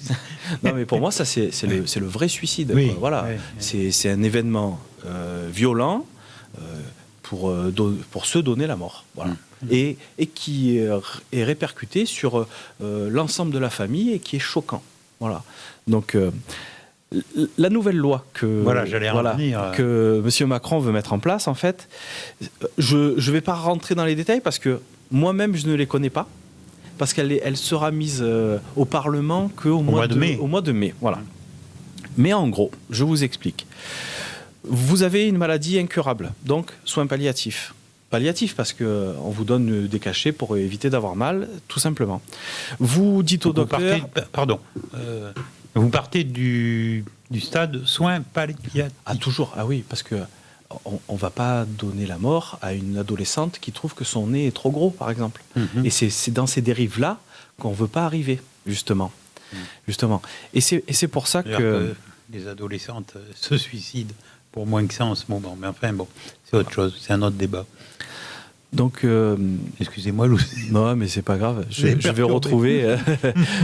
Non, mais pour moi, ça c'est le vrai suicide. Oui, voilà. Oui. C'est un événement violent pour se donner la mort. Voilà. Et qui est répercuté sur l'ensemble de la famille et qui est choquant. Voilà. Donc, la nouvelle loi que M. Macron veut mettre en place, en fait, je ne vais pas rentrer dans les détails parce que moi-même, je ne les connais pas, parce qu'elle sera mise au Parlement qu'au mois de mai. Voilà. Mais en gros, je vous explique. Vous avez une maladie incurable, donc soins palliatifs. Palliatif parce qu'on vous donne des cachets pour éviter d'avoir mal, tout simplement. Vous dites au docteur... Vous partez du stade soins palliatifs. Ah, toujours. Ah oui, parce que on va pas donner la mort à une adolescente qui trouve que son nez est trop gros, par exemple. Et c'est dans ces dérives-là qu'on veut pas arriver, justement. Et c'est pour ça que... Les adolescentes se suicident pour moins que ça en ce moment. Mais enfin, bon, c'est autre chose. C'est un autre débat. Donc, excusez-moi, Louis. Non, mais c'est pas grave. Je vais retrouver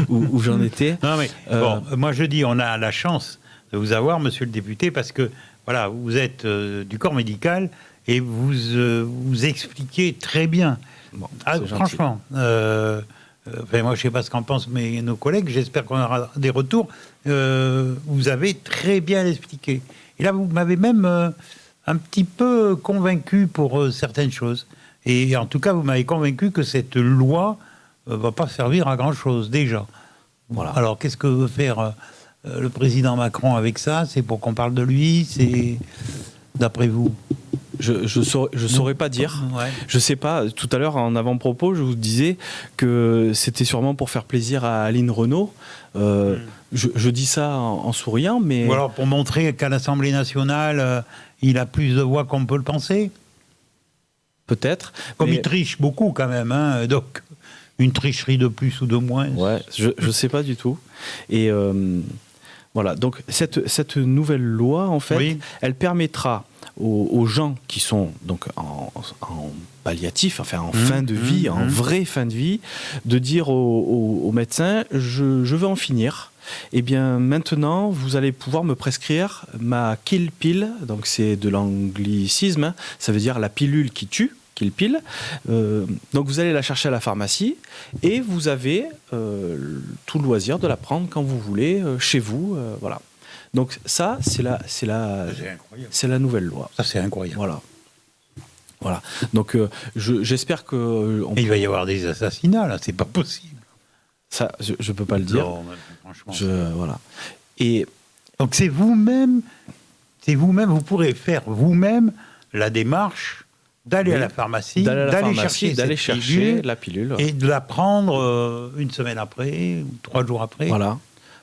où j'en étais. Non, mais moi je dis, on a la chance de vous avoir, monsieur le député, parce que voilà, vous êtes du corps médical et vous expliquez très bien. Bon, franchement, moi je sais pas ce qu'en pensent nos collègues. J'espère qu'on aura des retours. Vous avez très bien expliqué. Et là, vous m'avez même un petit peu convaincu pour certaines choses. Et en tout cas, vous m'avez convaincu que cette loi ne va pas servir à grand-chose, déjà. Voilà. Alors, qu'est-ce que veut faire le président Macron avec ça? C'est pour qu'on parle de lui? C'est, d'après vous? Je saurais pas dire. Ouais. Je sais pas. Tout à l'heure, en avant-propos, je vous disais que c'était sûrement pour faire plaisir à Aline Renaud. Je dis ça en souriant, mais... Ou alors pour montrer qu'à l'Assemblée nationale, il a plus de voix qu'on peut le penser? Peut-être. Comme il triche beaucoup quand même, hein, donc une tricherie de plus ou de moins. Ouais, je sais pas du tout. Et voilà, donc cette nouvelle loi, en fait, elle permettra aux gens qui sont donc en palliatif, enfin en fin de vie, en vraie fin de vie, de dire aux médecins, je veux en finir. Eh bien, maintenant, vous allez pouvoir me prescrire ma kill pill, donc c'est de l'anglicisme, hein, ça veut dire la pilule qui tue, kill pill. Donc vous allez la chercher à la pharmacie et vous avez tout le loisir de la prendre quand vous voulez, chez vous, voilà. Donc ça, c'est la nouvelle loi. Ça, c'est incroyable. Voilà. Donc j'espère que... Il va y avoir des assassinats, là, c'est pas possible. Ça, je peux pas le dire. Non, franchement. Voilà. Et donc c'est vous-même, vous pourrez faire vous-même la démarche d'aller à la pharmacie, d'aller chercher la pilule et de la prendre une semaine après ou 3 jours après. Voilà.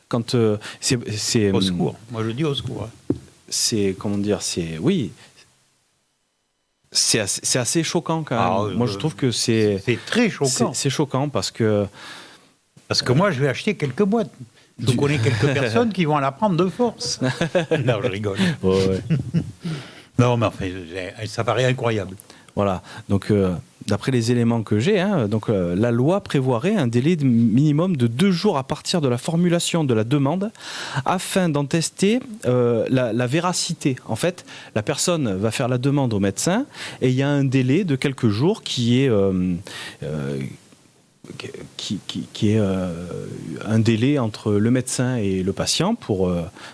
Quand c'est au secours. Moi je dis au secours. C'est comment dire, oui. c'est assez choquant quand même. Moi, je trouve que c'est très choquant. C'est choquant parce que moi, je vais acheter quelques boîtes. Je connais quelques personnes qui vont la prendre de force. Non, je rigole. Ouais. Non, mais enfin, ça paraît incroyable. Voilà. Donc, d'après les éléments que j'ai, la loi prévoirait un délai minimum de 2 jours à partir de la formulation de la demande afin d'en tester la véracité. En fait, la personne va faire la demande au médecin et il y a un délai de quelques jours qui est un délai entre le médecin et le patient pour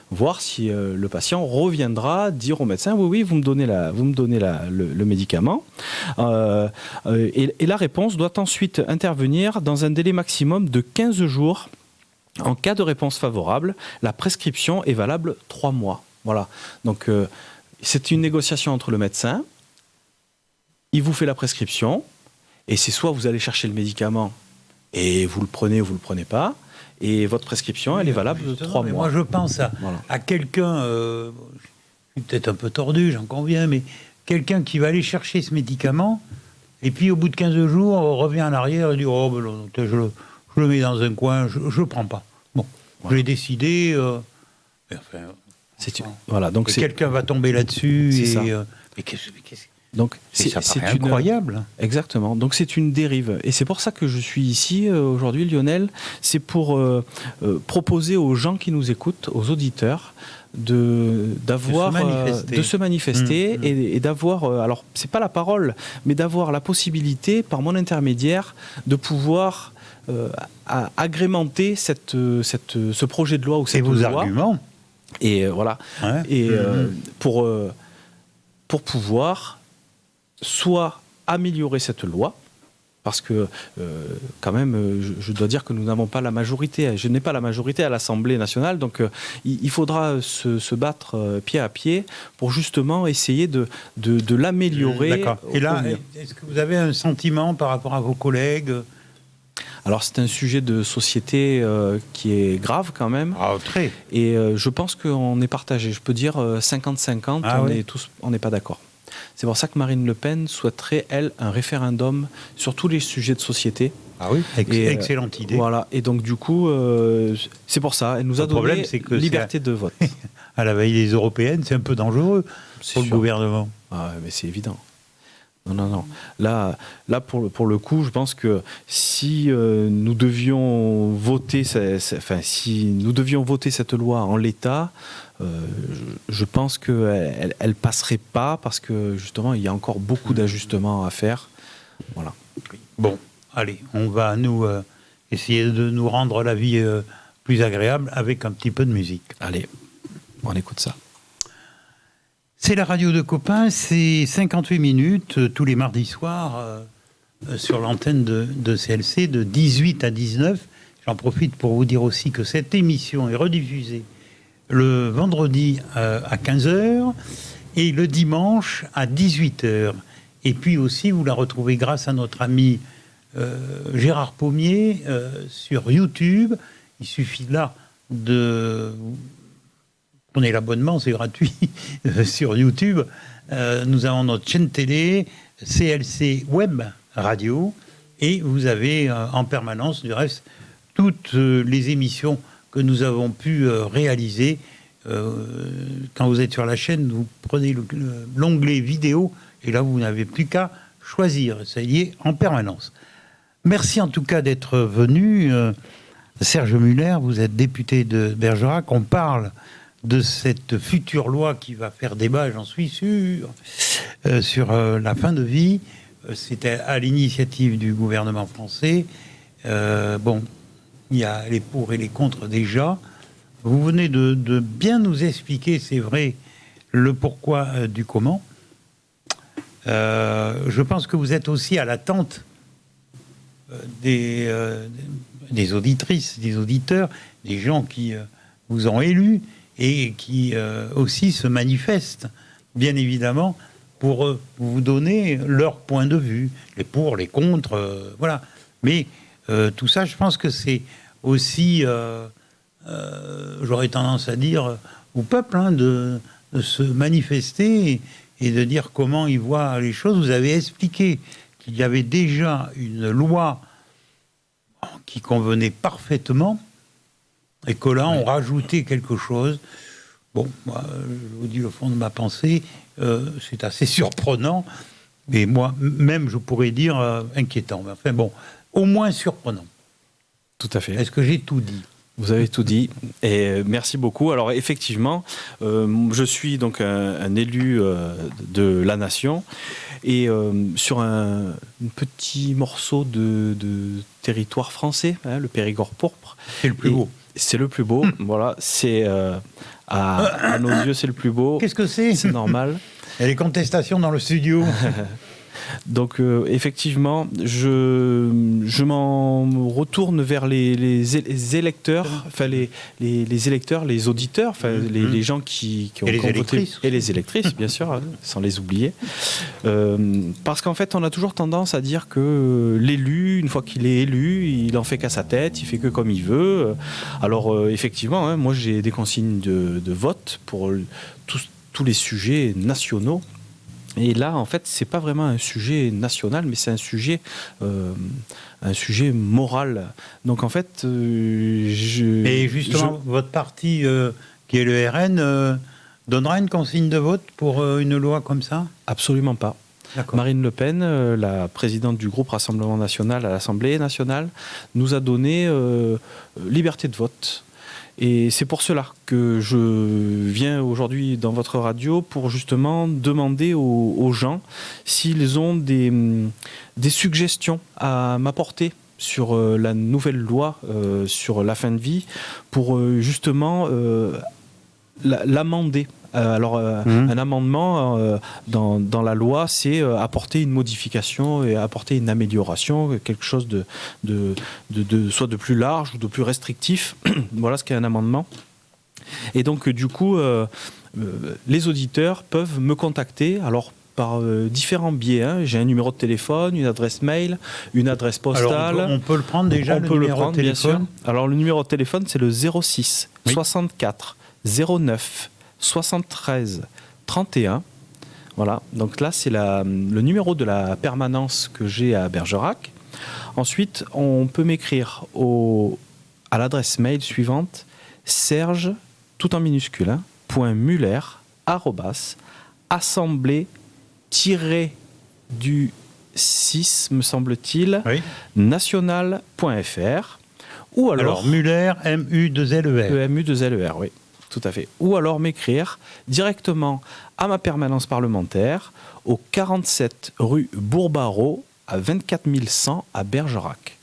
voir si le patient reviendra dire au médecin oui, vous me donnez le médicament. Et la réponse doit ensuite intervenir dans un délai maximum de 15 jours. En cas de réponse favorable, la prescription est valable 3 mois. Voilà. Donc, c'est une négociation entre le médecin, il vous fait la prescription, et c'est soit vous allez chercher le médicament et vous le prenez ou vous ne le prenez pas, et votre prescription, elle est valable de 3 mois. Moi, je pense à quelqu'un, je suis peut-être un peu tordu, j'en conviens, mais quelqu'un qui va aller chercher ce médicament, et puis au bout de 15 jours, revient en arrière et dit « Oh, ben, je le mets dans un coin, je ne le prends pas. » Bon, voilà. J'ai décidé... donc quelqu'un va tomber là-dessus. Mais qu'est-ce Donc, c'est incroyable. Exactement. Donc, c'est une dérive. Et c'est pour ça que je suis ici aujourd'hui, Lionel. C'est pour proposer aux gens qui nous écoutent, aux auditeurs, de se manifester et d'avoir, alors, c'est pas la parole, mais d'avoir la possibilité, par mon intermédiaire, de pouvoir agrémenter ce projet de loi ou cette loi. Et vos arguments. Et voilà. Ouais. Et pour pouvoir soit améliorer cette loi, parce que quand même, je dois dire que nous n'avons pas la majorité. Je n'ai pas la majorité à l'Assemblée nationale, donc il faudra se battre pied à pied pour justement essayer de l'améliorer. D'accord. Et là, est-ce que vous avez un sentiment par rapport à vos collègues ? Alors, c'est un sujet de société qui est grave quand même. Ah, très. Et je pense qu'on est partagé. Je peux dire 50-50, on n'est pas d'accord. C'est pour ça que Marine Le Pen souhaiterait, elle, un référendum sur tous les sujets de société. Ah oui, excellente idée. Voilà, et donc du coup, c'est pour ça. Elle nous a donné liberté de vote. À la veille des européennes, c'est un peu dangereux pour le gouvernement. Ah, mais c'est évident. Non. Là pour le coup, je pense que si nous devions voter, cette loi en l'état, je pense qu'elle ne passerait pas parce que justement, il y a encore beaucoup d'ajustements à faire. Voilà. Bon, allez, on va essayer de nous rendre la vie plus agréable avec un petit peu de musique. Allez, on écoute ça. C'est la radio de Copain, c'est 58 minutes tous les mardis soirs sur l'antenne de CLC de 18 à 19. J'en profite pour vous dire aussi que cette émission est rediffusée le vendredi à 15h et le dimanche à 18h. Et puis aussi, vous la retrouvez grâce à notre ami Gérard Pommier sur YouTube. Il suffit là de... Prenez l'abonnement, c'est gratuit sur YouTube. Nous avons notre chaîne télé, CLC Web Radio, et vous avez en permanence, du reste, toutes les émissions que nous avons pu réaliser. Quand vous êtes sur la chaîne, vous prenez l'onglet vidéo, et là, vous n'avez plus qu'à choisir. Ça y est en permanence. Merci en tout cas d'être venu. Serge Muller, vous êtes député de Bergerac. On parle de cette future loi qui va faire débat, j'en suis sûr, sur la fin de vie. C'était à l'initiative du gouvernement français. Bon, il y a les pour et les contre déjà. Vous venez de bien nous expliquer, c'est vrai, le pourquoi du comment. Je pense que vous êtes aussi à l'attente des auditrices, des auditeurs, des gens qui vous ont élus, et qui aussi se manifestent, bien évidemment, pour vous donner leur point de vue, les pour, les contre, voilà. Mais tout ça, je pense que c'est aussi, j'aurais tendance à dire, au peuple de se manifester et de dire comment il voit les choses. Vous avez expliqué qu'il y avait déjà une loi qui convenait parfaitement et que là, on rajoutait quelque chose. Bon, moi, je vous dis le fond de ma pensée, c'est assez surprenant, mais moi, même, je pourrais dire inquiétant. Mais enfin bon, au moins surprenant. Tout à fait. Est-ce que j'ai tout dit ? Vous avez tout dit et merci beaucoup. Alors effectivement, je suis donc un élu de la nation et sur un petit morceau de territoire français, hein, le Périgord pourpre. C'est le plus beau. C'est le plus beau, voilà. C'est à nos yeux, c'est le plus beau. Qu'est-ce que c'est ? C'est normal. Il y a des contestations dans le studio. Donc effectivement, je m'en retourne vers les électeurs, enfin les électeurs, les auditeurs, enfin les gens qui ont voté, et les électrices, bien sûr, hein, sans les oublier. Parce qu'en fait, on a toujours tendance à dire que l'élu, une fois qu'il est élu, il en fait qu'à sa tête, il fait que comme il veut. Alors effectivement, hein, moi j'ai des consignes de vote pour tous les sujets nationaux. Et là, en fait, c'est pas vraiment un sujet national, mais c'est un sujet moral. Donc, en fait, Et justement, votre parti, qui est le RN, donnera une consigne de vote pour une loi comme ça ? Absolument pas. D'accord. Marine Le Pen, la présidente du groupe Rassemblement National à l'Assemblée nationale, nous a donné liberté de vote. Et c'est pour cela que je viens aujourd'hui dans votre radio pour justement demander aux gens s'ils ont des suggestions à m'apporter sur la nouvelle loi sur la fin de vie pour justement l'amender. Un amendement dans la loi, c'est apporter une modification et apporter une amélioration, quelque chose soit de plus large ou de plus restrictif. Voilà ce qu'est un amendement. Et donc, du coup, les auditeurs peuvent me contacter. Alors, par différents biais. Hein. J'ai un numéro de téléphone, une adresse mail, une adresse postale. Alors, on peut le prendre déjà, le numéro de téléphone ? Bien sûr. Alors, le numéro de téléphone, c'est le 06 64 09 73 31. Voilà, donc là c'est le numéro de la permanence que j'ai à Bergerac. Ensuite, on peut m'écrire à l'adresse mail suivante: Serge, tout en minuscule, hein, .muller @assemblée-du-6, me semble-t-il, national.fr. Ou alors Muller, M-U-2-L-E-R. M-U-2-L-E-R, oui. Tout à fait. Ou alors m'écrire directement à ma permanence parlementaire au 47 rue Bourbarot à 24 100 à Bergerac.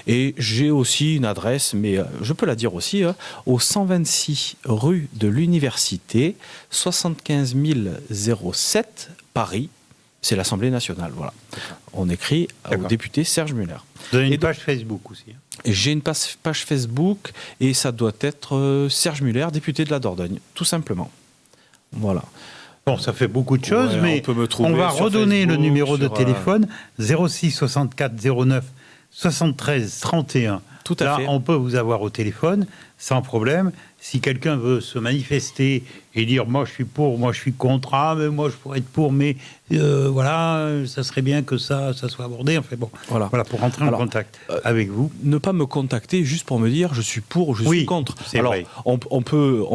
Et j'ai aussi une adresse, mais je peux la dire aussi, au 126 rue de l'Université, 75 007 Paris. C'est l'Assemblée nationale, voilà. On écrit au député Serge Muller. Vous avez une page Facebook aussi. J'ai une page Facebook et ça doit être Serge Muller, député de la Dordogne, tout simplement. Voilà. Bon, ça fait beaucoup de choses, mais on va redonner Facebook, le numéro de téléphone, 06 64 09 73 31. Tout à fait. Là, on peut vous avoir au téléphone, sans problème. Si quelqu'un veut se manifester et dire « moi je suis pour, moi je suis contre, mais moi je pourrais être pour, mais voilà, ça serait bien que ça soit abordé ». Enfin bon, voilà pour rentrer en contact avec vous. Ne pas me contacter juste pour me dire « je suis pour » ou « je suis contre ». Alors, vrai. On peut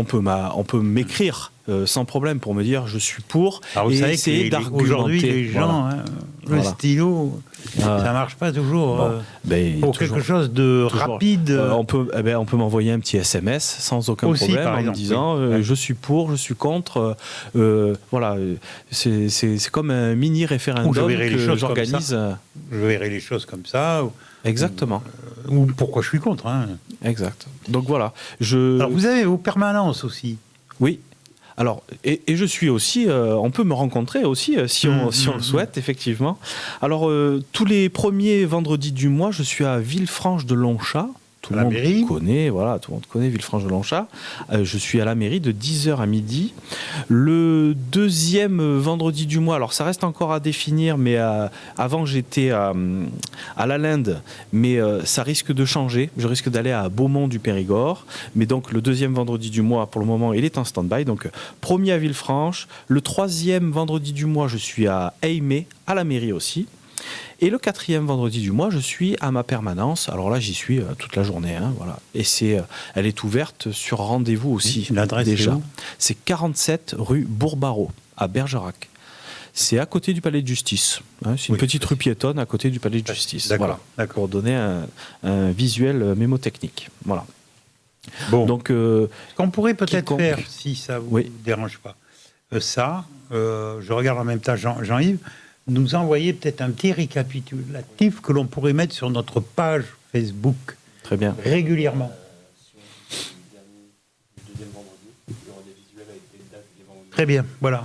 m'écrire sans problème pour me dire « je suis pour » et essayer d'argumenter. Aujourd'hui, les gens, le stylo, ça ne marche pas toujours. Pour quelque chose de rapide. On peut m'envoyer un petit SMS sans aucun problème en me disant je suis pour, je suis contre. Voilà, c'est comme un mini référendum que j'organise. Je verrai les choses comme ça. Exactement. Ou pourquoi je suis contre. Hein. Exact. Donc voilà. Alors vous avez vos permanences aussi. Oui. Alors, et je suis aussi, on peut me rencontrer aussi, si on le souhaite, effectivement. Alors, tous les premiers vendredis du mois, je suis à Villefranche de Lonchat, tout le monde connaît, voilà, tout le monde connaît Villefranche-de-Longchamp. Je suis à la mairie de 10h à midi. Le deuxième vendredi du mois, alors ça reste encore à définir, mais avant j'étais à la Linde, mais ça risque de changer. Je risque d'aller à Beaumont du Périgord, mais donc le deuxième vendredi du mois, pour le moment, il est en stand-by. Donc premier à Villefranche. Le troisième vendredi du mois, je suis à Aimé, à la mairie aussi. Et le quatrième vendredi du mois, je suis à ma permanence. Alors là, j'y suis toute la journée. Voilà. Et elle est ouverte sur rendez-vous aussi. L'adresse déjà. C'est 47 rue Bourbarreau, à Bergerac. C'est à côté du palais de justice. C'est une petite rue piétonne à côté du palais de justice. D'accord. Voilà. Pour donner un visuel mémotechnique. Voilà. Bon. Donc, qu'on pourrait peut-être faire, si ça vous dérange pas, je regarde en même temps Jean-Yves, nous envoyer peut-être un petit récapitulatif que l'on pourrait mettre sur notre page Facebook. Très bien. Régulièrement. Très bien, voilà.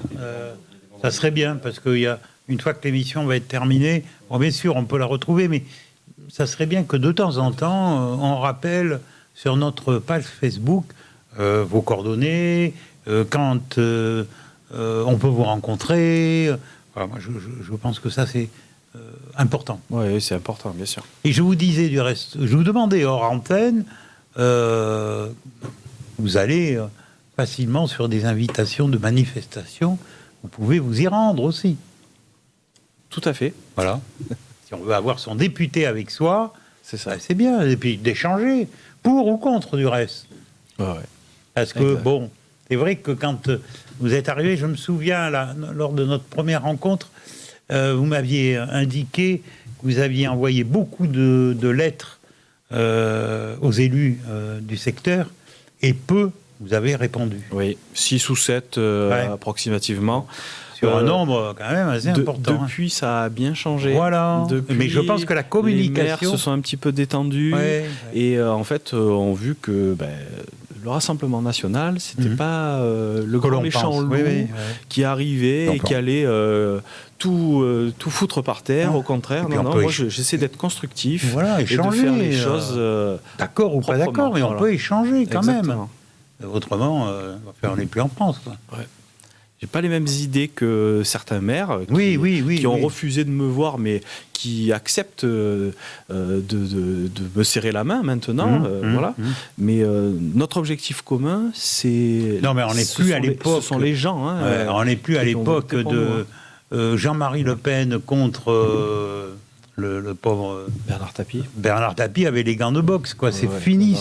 Ça serait bien, parce qu'une fois que l'émission va être terminée, bon, bien sûr, on peut la retrouver, mais ça serait bien que de temps en temps, on rappelle sur notre page Facebook vos coordonnées, quand on peut vous rencontrer. Voilà, moi, je pense que ça, c'est important. Oui, c'est important, bien sûr. Et je vous disais du reste, je vous demandais hors antenne, vous allez facilement sur des invitations de manifestations, vous pouvez vous y rendre aussi. Tout à fait. Voilà. Si on veut avoir son député avec soi, c'est ça. C'est bien. Et puis d'échanger, pour ou contre du reste. Ouais. Parce que, bon, c'est vrai que quand vous êtes arrivé, je me souviens, lors de notre première rencontre, vous m'aviez indiqué que vous aviez envoyé beaucoup de lettres aux élus du secteur, et peu vous avez répondu. Oui, 6 ou 7 approximativement. Sur un nombre quand même assez important. Depuis, ça a bien changé. Voilà. Mais je pense que la communication... Les maires se sont un petit peu détendus. Et en fait, ont vu que le Rassemblement national, c'était pas le grand méchant loup qui arrivait et qui allait tout foutre par terre. Au contraire, moi, j'essaie d'être constructif et de faire les choses d'accord ou pas d'accord, mais on peut échanger quand même. Autrement, on va faire les plus en France. Ouais. J'ai pas les mêmes idées que certains maires qui ont refusé de me voir, mais qui acceptent de me serrer la main maintenant. Voilà. Mais notre objectif commun, c'est... Non, mais on n'est plus à l'époque... Ce sont les gens. On n'est plus à l'époque de Jean-Marie Le Pen contre... Le pauvre Bernard Tapie. Bernard Tapie avait les gants de boxe, quoi. C'est fini,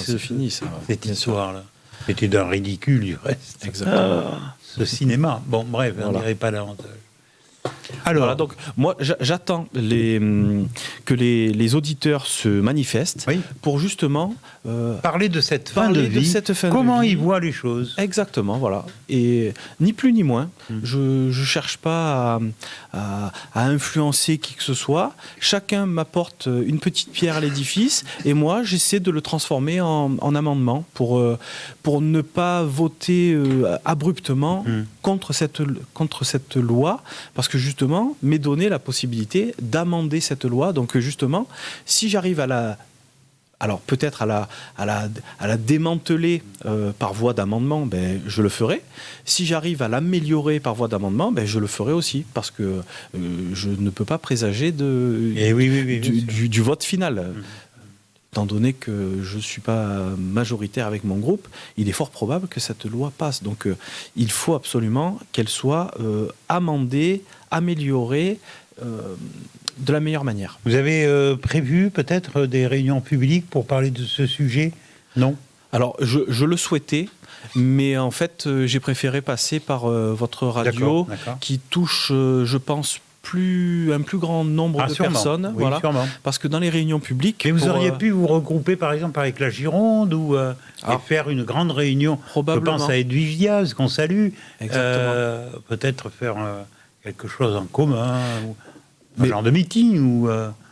cette histoire-là. C'était d'un ridicule, du reste. Exactement. Ce cinéma. Bon, bref, on n'irait pas davantage. Alors, voilà, donc moi j'attends que les auditeurs se manifestent pour justement parler de cette fin de vie, comment ils voient les choses. Exactement, voilà. Et ni plus ni moins, je cherche pas à influencer qui que ce soit. Chacun m'apporte une petite pierre à l'édifice et moi j'essaie de le transformer en amendement pour ne pas voter abruptement contre cette loi, parce que justement m'est donné la possibilité d'amender cette loi. Donc justement, si j'arrive alors peut-être à la démanteler par voie d'amendement, je le ferai. Si j'arrive à l'améliorer par voie d'amendement, je le ferai aussi, parce que je ne peux pas présager du vote final. Étant donné que je ne suis pas majoritaire avec mon groupe, il est fort probable que cette loi passe. Donc il faut absolument qu'elle soit amendée, améliorée de la meilleure manière. Vous avez prévu peut-être des réunions publiques pour parler de ce sujet ? Non ? Alors je le souhaitais, mais en fait j'ai préféré passer par votre radio qui touche, je pense, un plus grand nombre de personnes, parce que dans les réunions publiques... Mais vous auriez pu vous regrouper par exemple avec la Gironde ou et faire une grande réunion. Probablement. Je pense à Edwige Diaz, qu'on salue. Peut-être faire quelque chose en commun, un genre de meeting ou...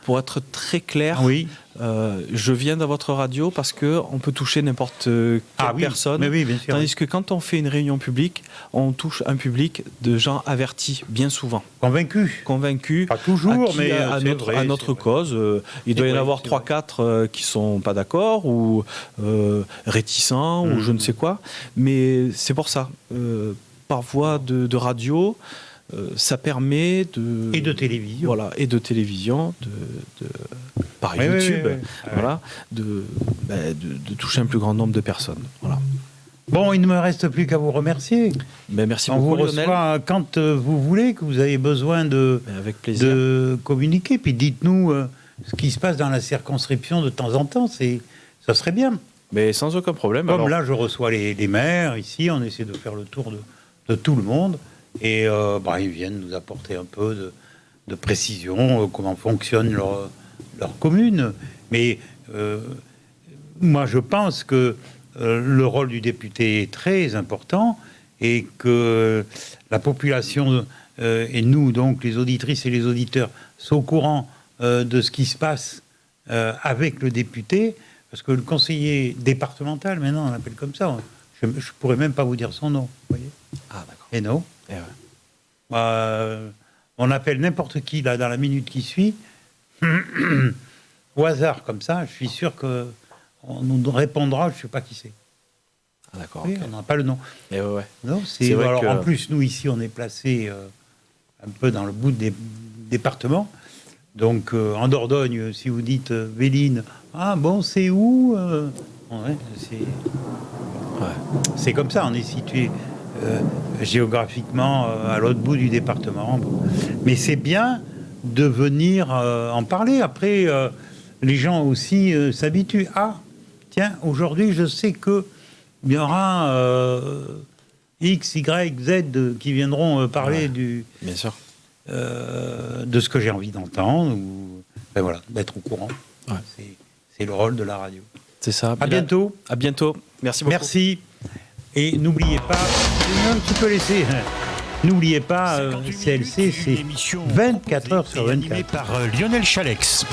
pour être très clair, Oui. Je viens dans votre radio parce qu'on peut toucher n'importe quelle personne. Mais oui, bien sûr. Tandis que quand on fait une réunion publique, on touche un public de gens avertis, bien souvent. Convaincus. Pas toujours, mais à notre cause. Il doit y en avoir 3-4 qui ne sont pas d'accord ou réticents ou je ne sais quoi. Mais c'est pour ça. Par voie de radio, ça permet de... Et de télévision. Voilà, et de télévision, par YouTube, voilà, de toucher un plus grand nombre de personnes. Voilà. Bon, il ne me reste plus qu'à vous remercier. Merci beaucoup, Lionel. On vous reçoit quand vous voulez, que vous avez besoin avec plaisir. De communiquer. Puis dites-nous ce qui se passe dans la circonscription de temps en temps. Ça serait bien. Mais sans aucun problème. Comme là, je reçois les maires ici. On essaie de faire le tour de tout le monde. Et ils viennent nous apporter un peu de précision, comment fonctionne leur commune. Mais moi, je pense que le rôle du député est très important et que la population et nous, donc les auditrices et les auditeurs, sont au courant de ce qui se passe avec le député, parce que le conseiller départemental, maintenant on l'appelle comme ça, je ne pourrais même pas vous dire son nom, vous voyez. Ah, d'accord. Et non. On appelle n'importe qui là dans la minute qui suit, au hasard comme ça, je suis sûr qu'on nous répondra, je ne sais pas qui c'est. Ah, d'accord. Oui, on n'a pas le nom. Et Non, c'est vrai alors, que... En plus, nous ici, on est placé un peu dans le bout des départements. Donc, en Dordogne, si vous dites Véline, ah bon, c'est où c'est comme ça, on est situé géographiquement à l'autre bout du département. Mais c'est bien de venir en parler. Après, les gens aussi s'habituent. Ah, tiens, aujourd'hui, je sais que il y aura X, Y, Z qui viendront parler bien sûr. De ce que j'ai envie d'entendre, ou voilà, d'être au courant. Ouais. C'est le rôle de la radio. C'est ça. À bientôt. À bientôt. Merci beaucoup. Merci. Et n'oubliez pas, non, tu peux laisser. N'oubliez pas, CLC, c'est 24 heures sur 24. Par Lionel Chalex.